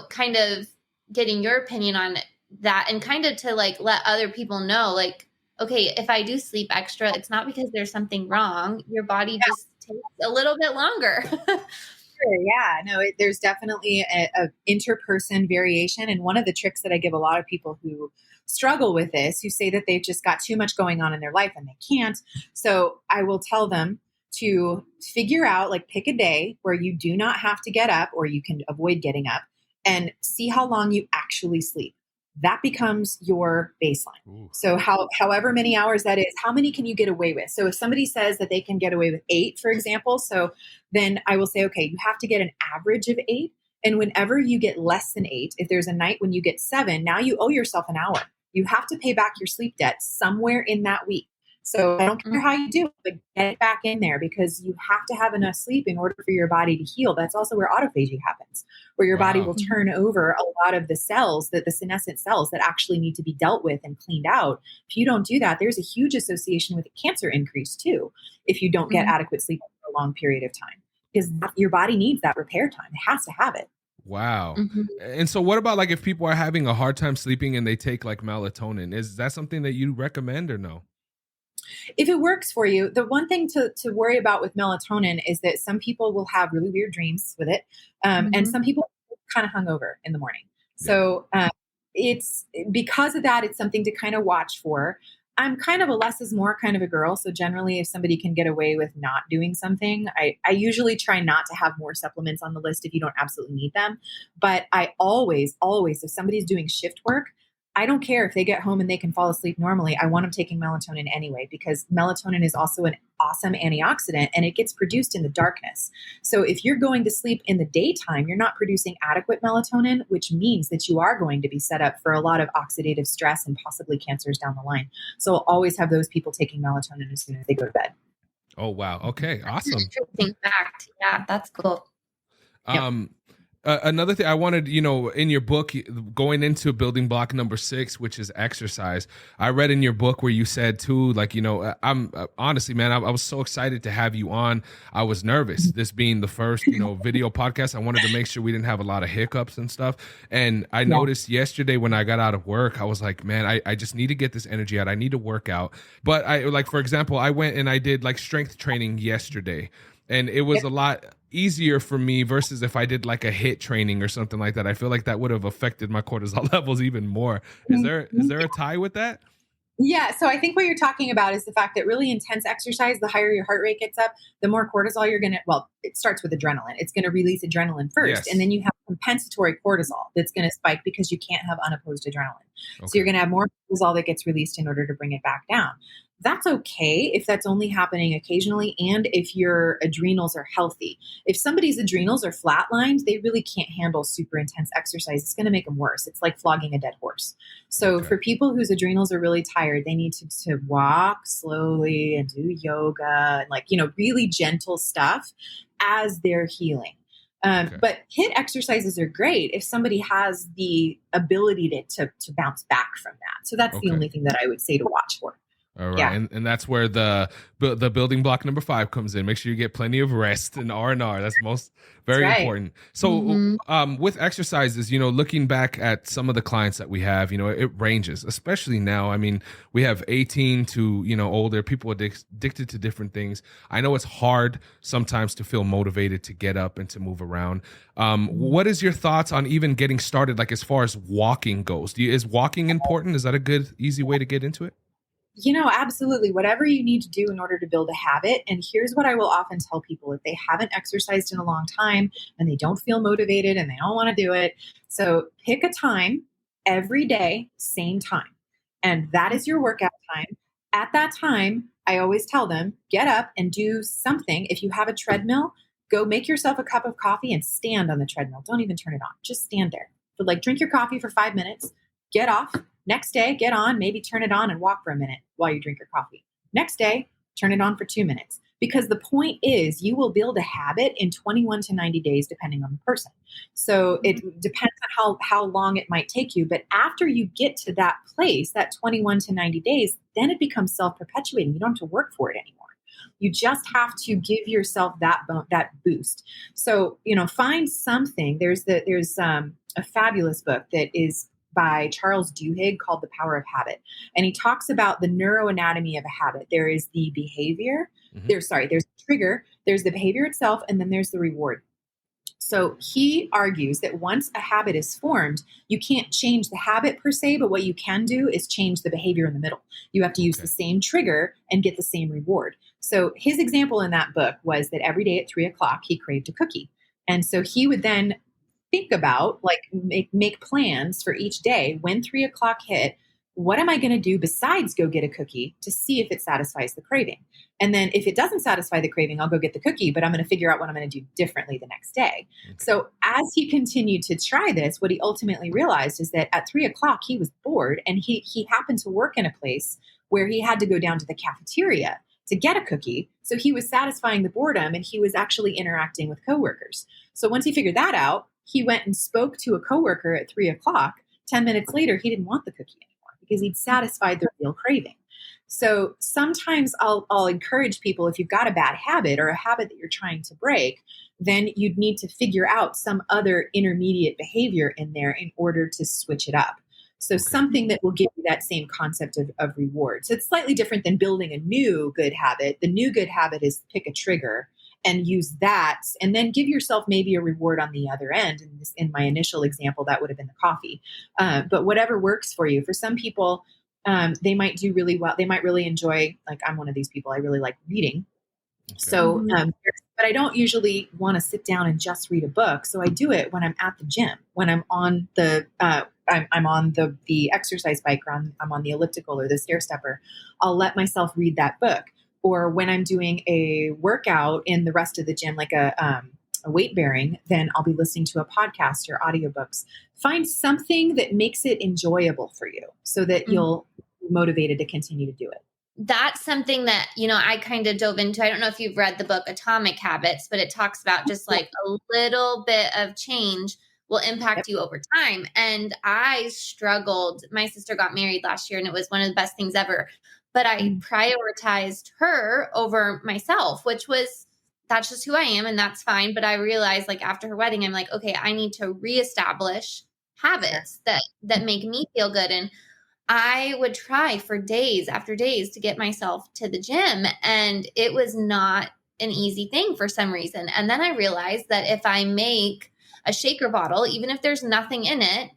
kind of getting your opinion on that and kind of to like let other people know, like, okay, if I do sleep extra, it's not because there's something wrong. Your body just takes a little bit longer. Sure, yeah, no, there's definitely a interperson variation. And one of the tricks that I give a lot of people who struggle with this, who say that they've just got too much going on in their life and they can't. So I will tell them to figure out, like, pick a day where you do not have to get up or you can avoid getting up and see how long you actually sleep. That becomes your baseline. Ooh. So however many hours that is, how many can you get away with? So if somebody says that they can get away with 8, for example, so then I will say, okay, you have to get an average of 8. And whenever you get less than 8, if there's a night when you get 7, now you owe yourself an hour. You have to pay back your sleep debt somewhere in that week. So I don't care how you do it, but get it back in there, because you have to have enough sleep in order for your body to heal. That's also where autophagy happens, where your body will turn over a lot of the cells, the senescent cells that actually need to be dealt with and cleaned out. If you don't do that, there's a huge association with a cancer increase too, if you don't get adequate sleep for a long period of time, because your body needs that repair time. It has to have it. Wow. And so what about like if people are having a hard time sleeping and they take like melatonin, is that something that you recommend or no? If it works for you, the one thing to worry about with melatonin is that some people will have really weird dreams with it. And some people are kind of hungover in the morning. So it's because of that, it's something to kind of watch for. I'm kind of a less is more kind of a girl. So generally, if somebody can get away with not doing something, I usually try not to have more supplements on the list if you don't absolutely need them. But I always, if somebody's doing shift work, I don't care if they get home and they can fall asleep normally. I want them taking melatonin anyway, because melatonin is also an awesome antioxidant and it gets produced in the darkness. So if you're going to sleep in the daytime, you're not producing adequate melatonin, which means that you are going to be set up for a lot of oxidative stress and possibly cancers down the line. So I'll always have those people taking melatonin as soon as they go to bed. Oh, wow. Okay. Awesome. Interesting fact. Yeah, that's cool. Another thing I wanted, in your book, going into building block number 6, which is exercise, I read in your book where you said too, like, I'm honestly, man, I was so excited to have you on. I was nervous, this being the first, video podcast. I wanted to make sure we didn't have a lot of hiccups and stuff. And I noticed yesterday when I got out of work, I was like, man, I just need to get this energy out. I need to work out. But for example, I went and I did like strength training yesterday. And it was a lot easier for me versus if I did like a HIIT training or something like that. I feel like that would have affected my cortisol levels even more. Is there a tie with that? Yeah. So I think what you're talking about is the fact that really intense exercise, the higher your heart rate gets up, the more cortisol you're going to, it starts with adrenaline. It's going to release adrenaline first. Yes. And then you have compensatory cortisol that's going to spike because you can't have unopposed adrenaline. Okay. So you're going to have more cortisol that gets released in order to bring it back down. That's okay if that's only happening occasionally and if your adrenals are healthy. If somebody's adrenals are flatlined, they really can't handle super intense exercise. It's going to make them worse. It's like flogging a dead horse. So for people whose adrenals are really tired, they need to walk slowly and do yoga and really gentle stuff as they're healing. But HIIT exercises are great if somebody has the ability to bounce back from that. So that's the only thing that I would say to watch for. All right. Yeah. And that's where the building block number 5 comes in. Make sure you get plenty of rest and R&R. That's very important. So with exercises, looking back at some of the clients that we have, it ranges, especially now. I mean, we have 18 to, older people addicted to different things. I know it's hard sometimes to feel motivated to get up and to move around. What is your thoughts on even getting started, like as far as walking goes? Is walking important? Is that a good, easy way to get into it? Absolutely. Whatever you need to do in order to build a habit. And here's what I will often tell people if they haven't exercised in a long time and they don't feel motivated and they don't want to do it. So pick a time every day, same time. And that is your workout time. At that time, I always tell them, get up and do something. If you have a treadmill, go make yourself a cup of coffee and stand on the treadmill. Don't even turn it on. Just stand there. But drink your coffee for 5 minutes, get off. Next day, get on, maybe turn it on and walk for a minute while you drink your coffee. Next day, turn it on for 2 minutes. Because the point is you will build a habit in 21 to 90 days, depending on the person. So it depends on how long it might take you. But after you get to that place, that 21 to 90 days, then it becomes self-perpetuating. You don't have to work for it anymore. You just have to give yourself that boost. So, find something. There's a fabulous book that is by Charles Duhigg called The Power of Habit. And he talks about the neuroanatomy of a habit. There is the behavior, there's the trigger, there's the behavior itself, and then there's the reward. So he argues that once a habit is formed, you can't change the habit per se, but what you can do is change the behavior in the middle. You have to use the same trigger and get the same reward. So his example in that book was that every day at 3:00, he craved a cookie. And so he would then think about, make plans for each day. When 3:00 hit, what am I going to do besides go get a cookie to see if it satisfies the craving? And then if it doesn't satisfy the craving, I'll go get the cookie, but I'm going to figure out what I'm going to do differently the next day. Okay. So as he continued to try this, what he ultimately realized is that at 3:00, he was bored, and he happened to work in a place where he had to go down to the cafeteria to get a cookie. So he was satisfying the boredom, and he was actually interacting with coworkers. So once he figured that out, he went and spoke to a coworker at 3:00. 10 minutes later, he didn't want the cookie anymore because he'd satisfied the real craving. So sometimes I'll encourage people, if you've got a bad habit or a habit that you're trying to break, then you'd need to figure out some other intermediate behavior in there in order to switch it up. So something that will give you that same concept of reward. So it's slightly different than building a new good habit. The new good habit is pick a trigger and use that, and then give yourself maybe a reward on the other end. In my initial example, that would have been the coffee. But whatever works for you. For some people, they might do really well. They might really enjoy, like I'm one of these people, I really like reading. Okay. So, but I don't usually want to sit down and just read a book. So I do it when I'm at the gym, when I'm on I'm on the exercise bike, or I'm on the elliptical or the stair stepper. I'll let myself read that book. Or when I'm doing a workout in the rest of the gym, like a weight bearing, then I'll be listening to a podcast or audiobooks. Find something that makes it enjoyable for you so that you'll be motivated to continue to do it. That's something that, I kind of dove into. I don't know if you've read the book Atomic Habits, but it talks about just like a little bit of change will impact you over time. And I struggled. My sister got married last year, and it was one of the best things ever. But I prioritized her over myself, that's just who I am, and that's fine. But I realized, like, after her wedding, I'm like, okay, I need to reestablish habits that make me feel good. And I would try for days after days to get myself to the gym, and it was not an easy thing for some reason. And then I realized that if I make a shaker bottle, even if there's nothing in it,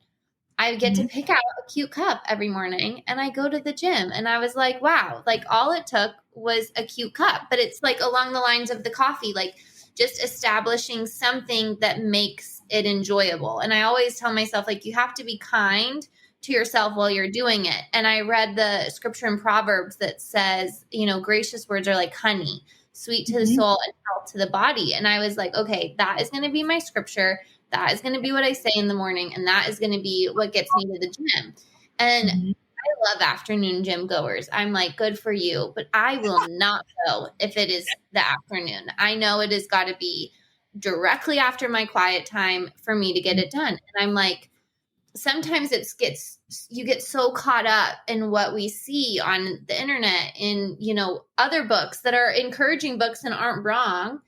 I get to pick out a cute cup every morning, and I go to the gym. And I was like, wow, like all it took was a cute cup. But it's like along the lines of the coffee, like just establishing something that makes it enjoyable. And I always tell myself, like, you have to be kind to yourself while you're doing it. And I read the scripture in Proverbs that says, gracious words are like honey, sweet to the soul and health to the body. And I was like, okay, that is going to be my scripture. That is going to be what I say in the morning. And that is going to be what gets me to the gym. And I love afternoon gym goers. I'm like, good for you. But I will not go if it is the afternoon. I know it has got to be directly after my quiet time for me to get it done. And I'm like, sometimes you get so caught up in what we see on the internet, in, other books that are encouraging books and aren't wrong.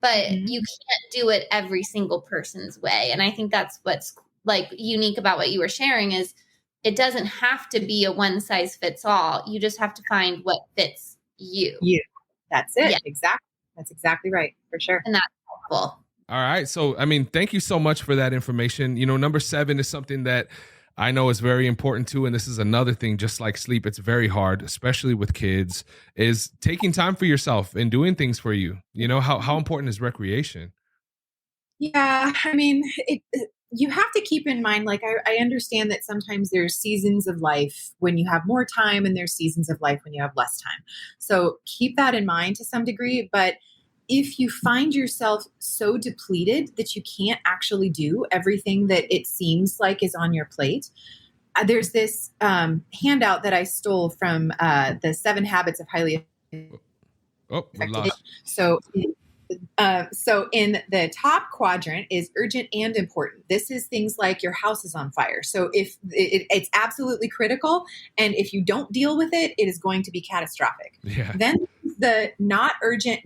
But you can't do it every single person's way. And I think that's what's like unique about what you were sharing is it doesn't have to be a one size fits all. You just have to find what fits you. That's it. Yeah. Exactly. That's exactly right. For sure. And that's helpful. All right. So, thank you so much for that information. Number 7 is something that I know is very important too. And this is another thing, just like sleep, it's very hard, especially with kids, is taking time for yourself and doing things for you. How important is recreation? Yeah. You have to keep in mind, like, I understand that sometimes there's seasons of life when you have more time and there's seasons of life when you have less time. So keep that in mind to some degree. But if you find yourself so depleted that you can't actually do everything that it seems like is on your plate, there's this handout that I stole from the 7 Habits of Highly Effective. So in the top quadrant is urgent and important. This is things like your house is on fire. So if it's absolutely critical, and if you don't deal with it, it is going to be catastrophic. Yeah. Then the not urgent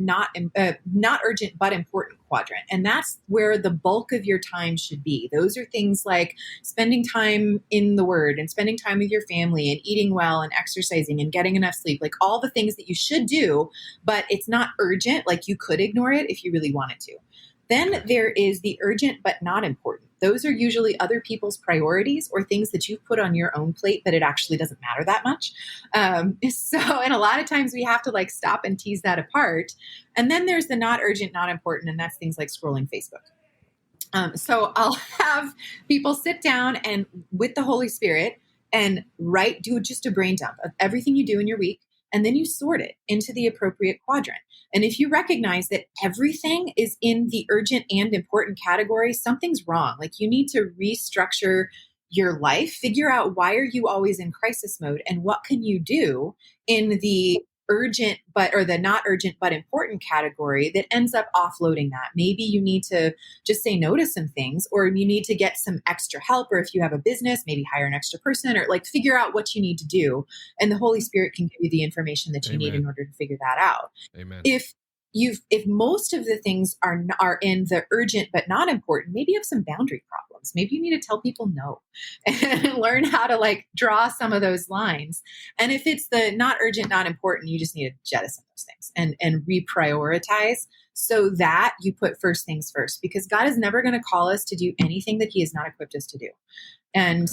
but important quadrant, and that's where the bulk of your time should be. Those are things like spending time in the Word and spending time with your family and eating well and exercising and getting enough sleep, like all the things that you should do, but it's not urgent. Like you could ignore it if you really wanted to. Then there is the urgent but not important. Those are usually other people's priorities or things that you've put on your own plate that it actually doesn't matter that much. And a lot of times we have to like stop and tease that apart. And then there's the not urgent, not important, and that's things like scrolling Facebook. So I'll have people sit down and with the Holy Spirit and do just a brain dump of everything you do in your week. And then you sort it into the appropriate quadrant. And if you recognize that everything is in the urgent and important category, something's wrong. Like you need to restructure your life, figure out why are you always in crisis mode and what can you do in the urgent or the not urgent but important category that ends up offloading that. Maybe you need to just say no to some things, or you need to get some extra help, or if you have a business, maybe hire an extra person, or like figure out what you need to do. And the Holy Spirit can give you the information that you need in order to figure that out. Amen. If most of the things are in the urgent but not important, maybe you have some boundary problems. Maybe you need to tell people no and learn how to like draw some of those lines. And if it's the not urgent, not important, you just need to jettison those things and reprioritize so that you put first things first, because God is never going to call us to do anything that he has not equipped us to do. And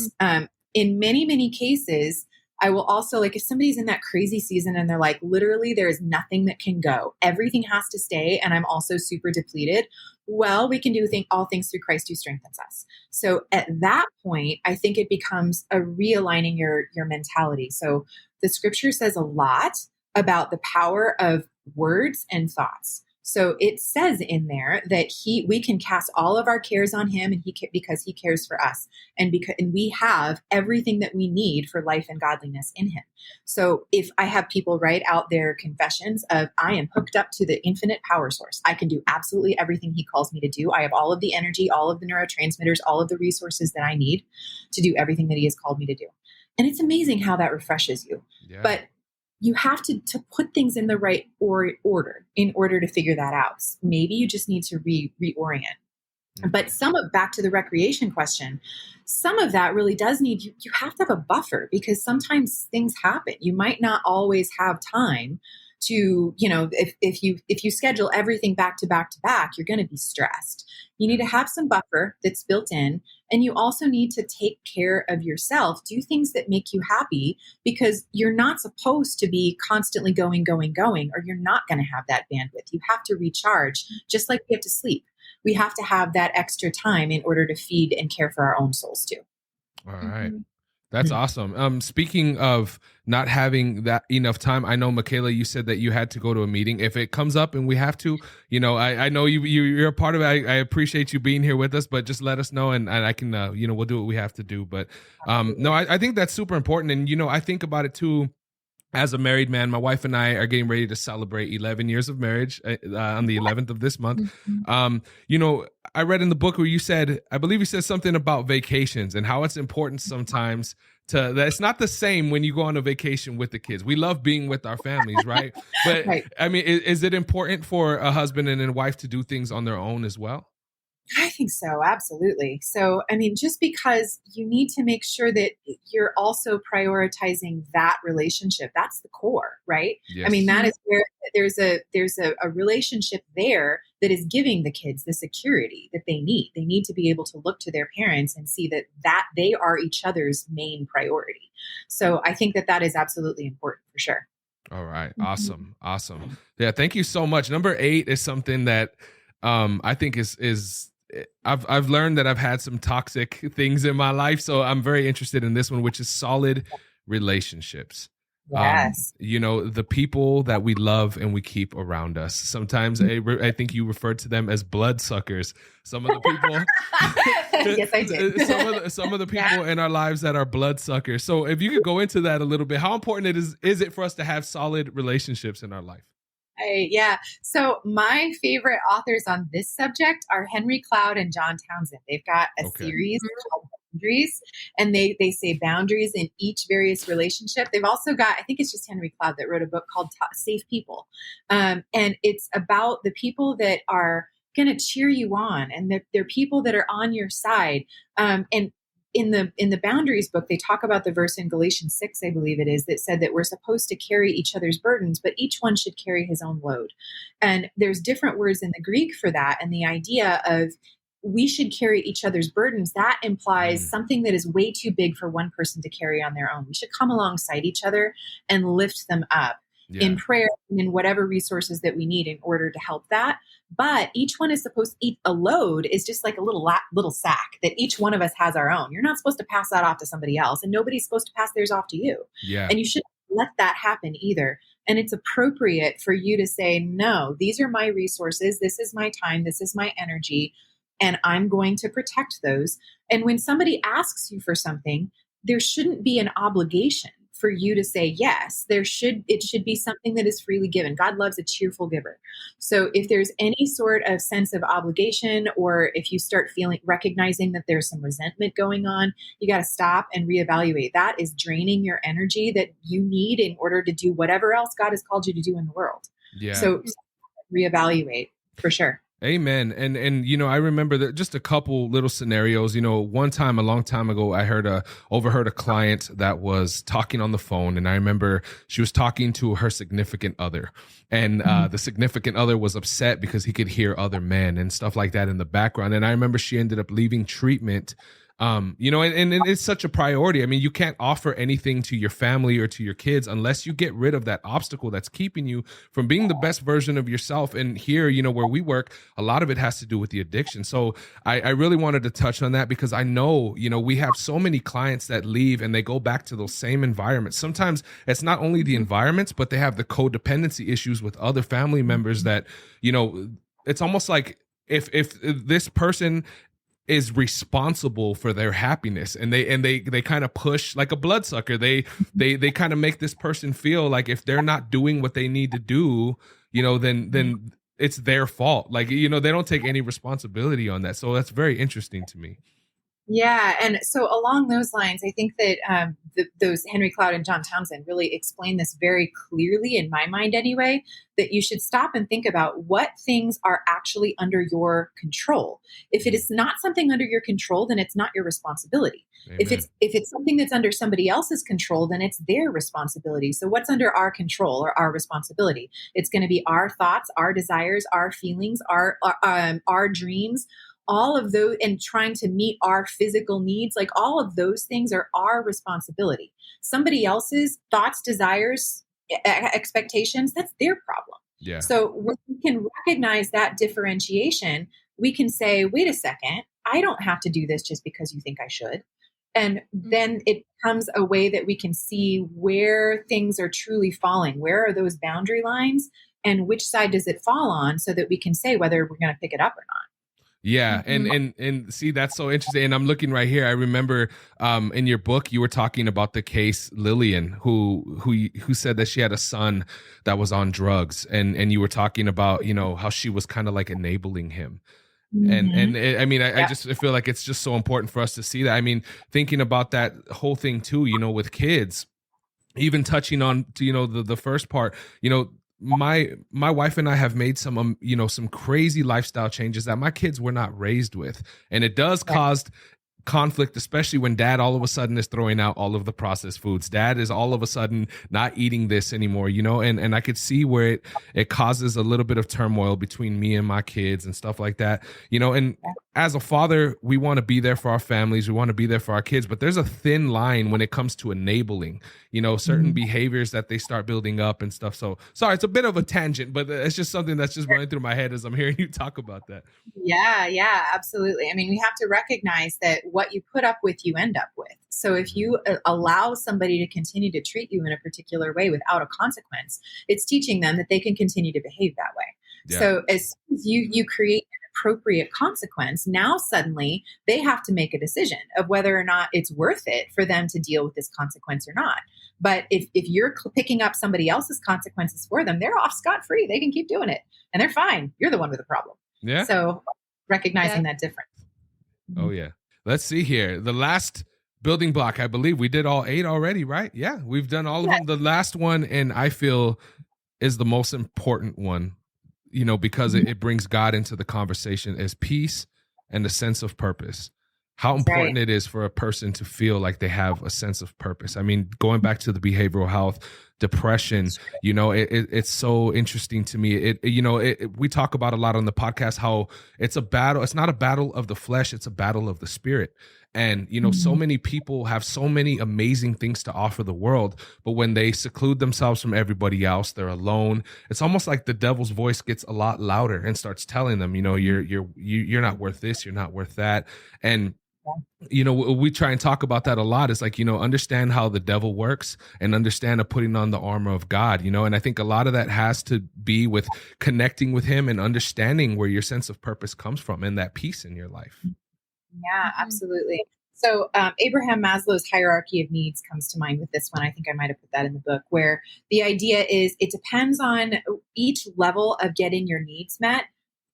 in many, many cases, I will also, like, if somebody's in that crazy season and they're like, literally, there is nothing that can go, everything has to stay, and I'm also super depleted. Well, we can do all things through Christ who strengthens us. So at that point, I think it becomes a realigning your mentality. So the scripture says a lot about the power of words and thoughts. So it says in there that we can cast all of our cares on him, and because he cares for us, and we have everything that we need for life and godliness in him. So if I have people write out their confessions of, I am hooked up to the infinite power source, I can do absolutely everything he calls me to do. I have all of the energy, all of the neurotransmitters, all of the resources that I need to do everything that he has called me to do. And it's amazing how that refreshes you. Yeah. But you have to put things in the right order in order to figure that out. Maybe you just need to reorient. Mm-hmm. But back to the recreation question, some of that really does need, you have to have a buffer, because sometimes things happen. You might not always have time to, if you schedule everything back to back to back, you're going to be stressed. You need to have some buffer that's built in, and you also need to take care of yourself. Do things that make you happy, because you're not supposed to be constantly going, or you're not going to have that bandwidth. You have to recharge, just like we have to sleep. We have to have that extra time in order to feed and care for our own souls too. All right. That's awesome. Speaking of not having that enough time, I know, Michaela, you said that you had to go to a meeting. If it comes up and we have to, I know you're a part of it. I appreciate you being here with us, but just let us know, and I can, we'll do what we have to do. But no, I think that's super important. And, I think about it too. As a married man, my wife and I are getting ready to celebrate 11 years of marriage on the 11th of this month. I read in the book where I believe you said something about vacations and how it's important sometimes that it's not the same when you go on a vacation with the kids. We love being with our families, right? But right. I mean, is it important for a husband and a wife to do things on their own as well? I think so. Absolutely. So, I mean, just because you need to make sure that you're also prioritizing that relationship, that's the core, right? Yes. I mean, that is where there's a relationship there that is giving the kids the security that they need. They need to be able to look to their parents and see that they are each other's main priority. So I think that is absolutely important for sure. All right. Awesome. Awesome. Yeah. Thank you so much. Number 8 is something that I think is I've learned that I've had some toxic things in my life, so I'm very interested in this one, which is solid relationships. Yes. The people that we love and we keep around us. Sometimes I think you referred to them as bloodsuckers. Some of the people, yes, I did. some of the people in our lives that are bloodsuckers. So if you could go into that a little bit, how important is it for us to have solid relationships in our life? Yeah. So my favorite authors on this subject are Henry Cloud and John Townsend. They've got a series called Boundaries, and they say boundaries in each various relationship. They've also got, I think it's just Henry Cloud that wrote a book called Safe People. And it's about the people that are going to cheer you on, and they're people that are on your side. And in the Boundaries book, they talk about the verse in Galatians 6, I believe it is, that said that we're supposed to carry each other's burdens, but each one should carry his own load. And there's different words in the Greek for that. And the idea of we should carry each other's burdens, that implies something that is way too big for one person to carry on their own. We should come alongside each other and lift them up. in prayer and in whatever resources that we need in order to help that. But each one is supposed to eat a load is just like a little sack that each one of us has our own. You're not supposed to pass that off to somebody else, and nobody's supposed to pass theirs off to you. Yeah. And you shouldn't let that happen either. And it's appropriate for you to say, no, these are my resources. This is my time. This is my energy. And I'm going to protect those. And when somebody asks you for something, there shouldn't be an obligation for you to say yes. It should be something that is freely given. God loves a cheerful giver. So if there's any sort of sense of obligation, or if you start recognizing that there's some resentment going on, you got to stop and reevaluate. That is draining your energy that you need in order to do whatever else God has called you to do in the world. Yeah. So reevaluate for sure. Amen. And I remember that just a couple little scenarios. One time, a long time ago, I overheard a client that was talking on the phone, and I remember she was talking to her significant other, and the significant other was upset because he could hear other men and stuff like that in the background. And I remember she ended up leaving treatment. And it's such a priority. I mean, you can't offer anything to your family or to your kids unless you get rid of that obstacle that's keeping you from being the best version of yourself. And here, where we work, a lot of it has to do with the addiction. So I really wanted to touch on that because I know, we have so many clients that leave and they go back to those same environments. Sometimes it's not only the environments, but they have the codependency issues with other family members that, it's almost like if this person is responsible for their happiness, and they kind of push like a bloodsucker. They kind of make this person feel like if they're not doing what they need to do, then it's their fault. Like, they don't take any responsibility on that. So that's very interesting to me. Yeah. And so along those lines, I think that those Henry Cloud and John Townsend really explain this very clearly, in my mind anyway, that you should stop and think about what things are actually under your control. If it is not something under your control, then it's not your responsibility. Amen. If it's something that's under somebody else's control, then it's their responsibility. So what's under our control or our responsibility? It's going to be our thoughts, our desires, our feelings, our dreams, all of those, and trying to meet our physical needs, like all of those things are our responsibility. Somebody else's thoughts, desires, expectations, that's their problem. Yeah. So when we can recognize that differentiation, we can say, wait a second, I don't have to do this just because you think I should. And then it becomes a way that we can see where things are truly falling. Where are those boundary lines and which side does it fall on, so that we can say whether we're going to pick it up or not. Yeah. And see, that's so interesting. And I'm looking right here. I remember in your book, you were talking about the case Lillian, who said that she had a son that was on drugs. And you were talking about, how she was kind of like enabling him. I just feel like it's just so important for us to see that. I mean, thinking about that whole thing too, with kids, even touching on to, the first part, my wife and I have made some some crazy lifestyle changes that my kids were not raised with, and it does cause conflict, especially when dad all of a sudden is throwing out all of the processed foods. Dad is all of a sudden not eating this anymore, and I could see where it causes a little bit of turmoil between me and my kids and stuff like that, and as a father, we want to be there for our families. We want to be there for our kids, but there's a thin line when it comes to enabling, certain behaviors that they start building up and stuff. So sorry, it's a bit of a tangent, but it's just something that's just running through my head as I'm hearing you talk about that. Yeah, absolutely. I mean, we have to recognize that what you put up with, you end up with. So if you allow somebody to continue to treat you in a particular way without a consequence, it's teaching them that they can continue to behave that way. Yeah. So as soon as you create appropriate consequence, now suddenly they have to make a decision of whether or not it's worth it for them to deal with this consequence or not. But if you're picking up somebody else's consequences for them, they're off scot-free. They can keep doing it and they're fine. You're the one with the problem. Yeah. So recognizing that difference. Oh yeah. Let's see here. The last building block, I believe we did all 8 already, right? Yeah, we've done all of them. The last one, and I feel is the most important one, because it brings God into the conversation, is peace and a sense of purpose. How important it is for a person to feel like they have a sense of purpose. I mean, going back to the behavioral health, depression. You know, it's so interesting to me. We talk about a lot on the podcast how it's a battle. It's not a battle of the flesh. It's a battle of the spirit. And, you know, so many people have so many amazing things to offer the world, but when they seclude themselves from everybody else, they're alone. It's almost like the devil's voice gets a lot louder and starts telling them, you know, you're not worth this. You're not worth that. And, you know, we try and talk about that a lot. It's like, you know, understand how the devil works and understand putting on the armor of God, you know, and I think a lot of that has to be with connecting with him and understanding where your sense of purpose comes from and that peace in your life. Yeah, absolutely. So Abraham Maslow's hierarchy of needs comes to mind with this one. I think I might have put that in the book, where the idea is it depends on each level of getting your needs met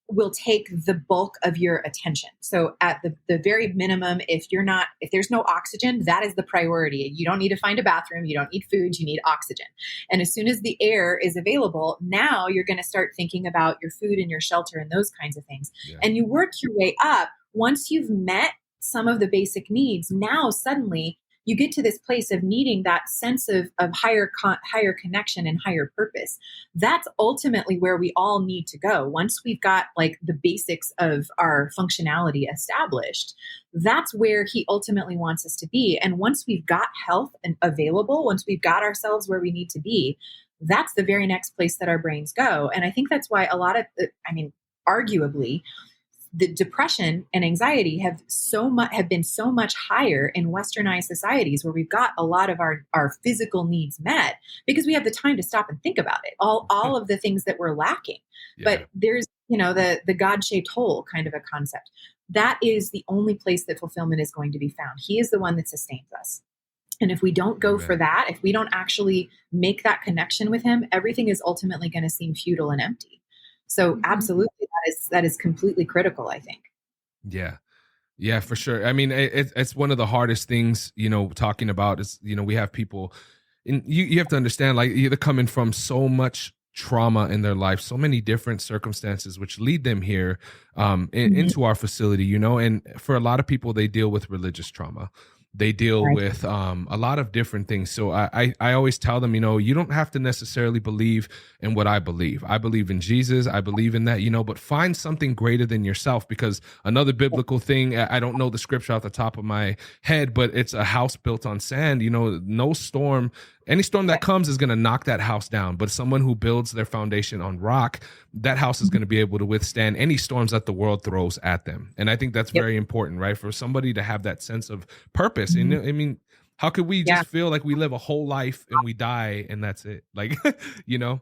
will take the bulk of your attention. So at the very minimum, if there's no oxygen, that is the priority. You don't need to find a bathroom. You don't need food. You need oxygen. And as soon as the air is available, now you're going to start thinking about your food and your shelter and those kinds of things. Yeah. And you work your way up. Once you've met some of the basic needs, now suddenly you get to this place of needing that sense of higher connection and higher purpose. That's ultimately where we all need to go. Once we've got like the basics of our functionality established, that's where he ultimately wants us to be. And once we've got health and available, once we've got ourselves where we need to be, that's the very next place that our brains go. And I think that's why a lot of, arguably, the depression and anxiety have been so much higher in westernized societies where we've got a lot of our physical needs met because we have the time to stop and think about it. All of the things that we're lacking. Yeah. But there's, you know, the God-shaped hole kind of a concept. That is the only place that fulfillment is going to be found. He is the one that sustains us. And if we don't go for that, if we don't actually make that connection with him, everything is ultimately going to seem futile and empty. So absolutely, that is completely critical, I think. Yeah, for sure. I mean, it's one of the hardest things, you know, talking about is, you know, we have people, and you have to understand, like, they're coming from so much trauma in their life, so many different circumstances, which lead them here into our facility, you know, and for a lot of people, they deal with religious trauma. They deal with a lot of different things. So I always tell them, you know, you don't have to necessarily believe in what I believe. I believe in Jesus. I believe in that, you know, but find something greater than yourself, because another biblical thing, I don't know the scripture off the top of my head, but it's a house built on sand. You know, no storm, any storm that comes is going to knock that house down. But someone who builds their foundation on rock, that house is going to be able to withstand any storms that the world throws at them. And I think that's very important, right? For somebody to have that sense of purpose. And I mean, how could we just feel like we live a whole life and we die and that's it? Like, you know?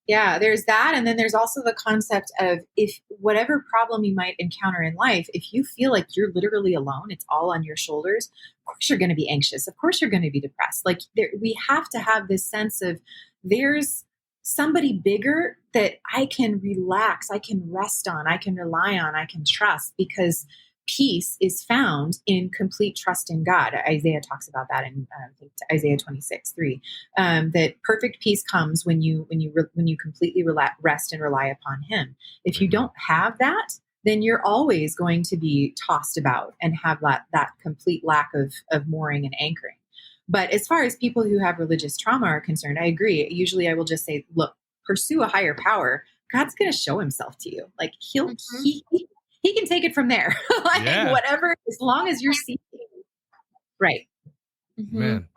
Yeah, there's that. And then there's also the concept of, if whatever problem you might encounter in life, if you feel like you're literally alone, it's all on your shoulders, of course you're going to be anxious. Of course you're going to be depressed. Like, we have to have this sense of there's somebody bigger that I can relax, I can rest on, I can rely on, I can trust, because peace is found in complete trust in God. Isaiah talks about that in Isaiah 26:3. That perfect peace comes when you completely rest and rely upon Him. If you don't have that, then you're always going to be tossed about and have that complete lack of mooring and anchoring. But as far as people who have religious trauma are concerned, I agree. Usually I will just say, look, pursue a higher power. God's going to show himself to you. Like he can take it from there. Whatever, as long as you're seeking. Right. Man,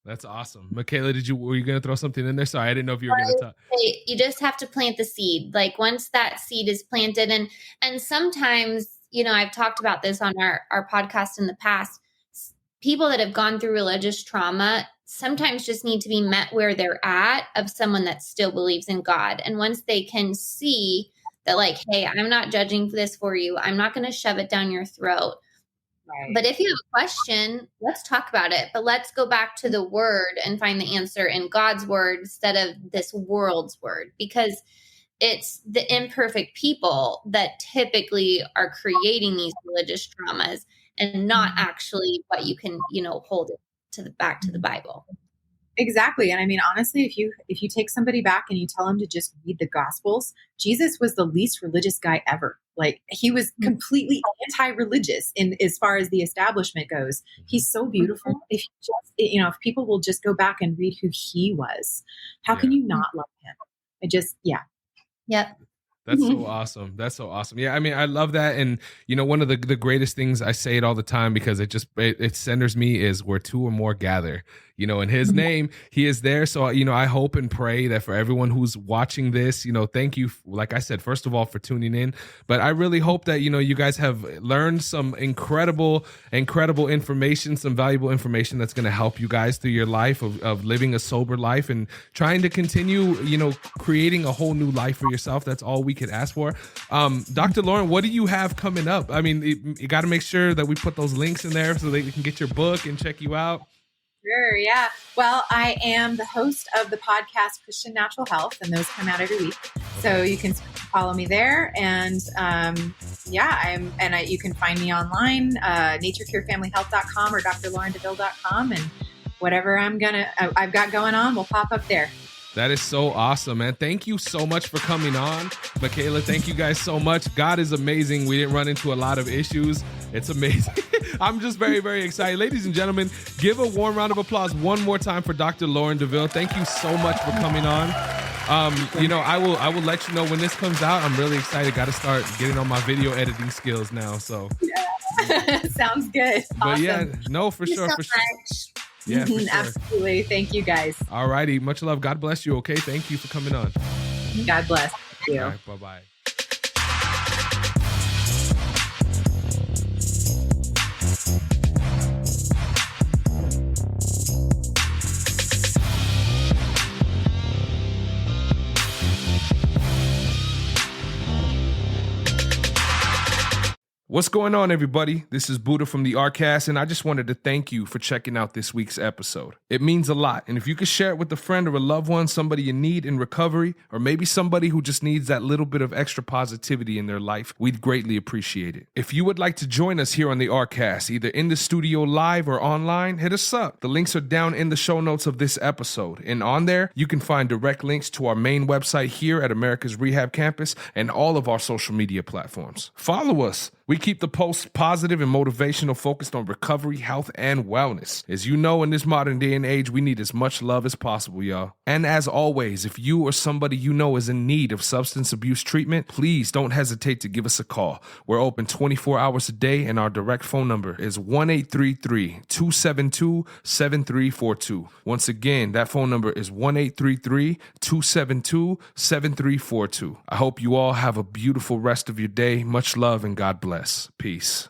that's awesome. Michaela, were you going to throw something in there? Sorry, I didn't know if you were going to talk. You just have to plant the seed. Like, once that seed is planted, and sometimes, you know, I've talked about this on our podcast in the past, people that have gone through religious trauma sometimes just need to be met where they're at, of someone that still believes in God. And once they can see that, like, hey, I'm not judging this for you, I'm not going to shove it down your throat. Right. But if you have a question, let's talk about it. But let's go back to the word and find the answer in God's word instead of this world's word, because it's the imperfect people that typically are creating these religious traumas, and not actually what you can, you know, hold it back to the Bible. Exactly. And I mean, honestly, if you take somebody back and you tell them to just read the Gospels, Jesus was the least religious guy ever. Like he was completely anti-religious in as far as the establishment goes. He's so beautiful. If if people will just go back and read who he was, how can you not love him? Yep. That's so awesome. That's so awesome. Yeah, I mean, I love that. And, one of the greatest things, I say it all the time because it centers me, is where two or more gather. In his name, he is there. So, I hope and pray that for everyone who's watching this, thank you, like I said, first of all, for tuning in. But I really hope that, you guys have learned some incredible information, some valuable information that's going to help you guys through your life of living a sober life and trying to continue, creating a whole new life for yourself. That's all we could ask for. Dr. Lauren, what do you have coming up? I mean, you got to make sure that we put those links in there so that you can get your book and check you out. Sure, yeah. Well, I am the host of the podcast Christian Natural Health, and those come out every week. So you can follow me there, and you can find me online, naturecarefamilyhealth.com or drlaurendeville.com, and whatever I've got going on will pop up there. That is so awesome, man. Thank you so much for coming on. Michaela, thank you guys so much. God is amazing. We didn't run into a lot of issues. It's amazing. I'm just very, very excited. Ladies and gentlemen, give a warm round of applause one more time for Dr. Lauren Deville. Thank you so much for coming on. I will let you know when this comes out. I'm really excited. Got to start getting on my video editing skills now. So yeah. Sounds good. But awesome. Yeah, no, for sure. For sure. Yeah, for sure. Absolutely. Thank you, guys. All righty. Much love. God bless you. Okay. Thank you for coming on. God bless. Thank you. All right, bye-bye. What's going on, everybody? This is Buddha from the ARCast, and I just wanted to thank you for checking out this week's episode. It means a lot, and if you could share it with a friend or a loved one, somebody you need in recovery, or maybe somebody who just needs that little bit of extra positivity in their life, we'd greatly appreciate it. If you would like to join us here on the ARCast, either in the studio live or online, hit us up. The links are down in the show notes of this episode, and on there, you can find direct links to our main website here at Americas Rehab Campus and all of our social media platforms. Follow us. We keep the posts positive and motivational, focused on recovery, health, and wellness. As you know, in this modern day and age, we need as much love as possible, y'all. And as always, if you or somebody you know is in need of substance abuse treatment, please don't hesitate to give us a call. We're open 24 hours a day, and our direct phone number is 1-833-272-7342. Once again, that phone number is 1-833-272-7342. I hope you all have a beautiful rest of your day. Much love and God bless. Peace.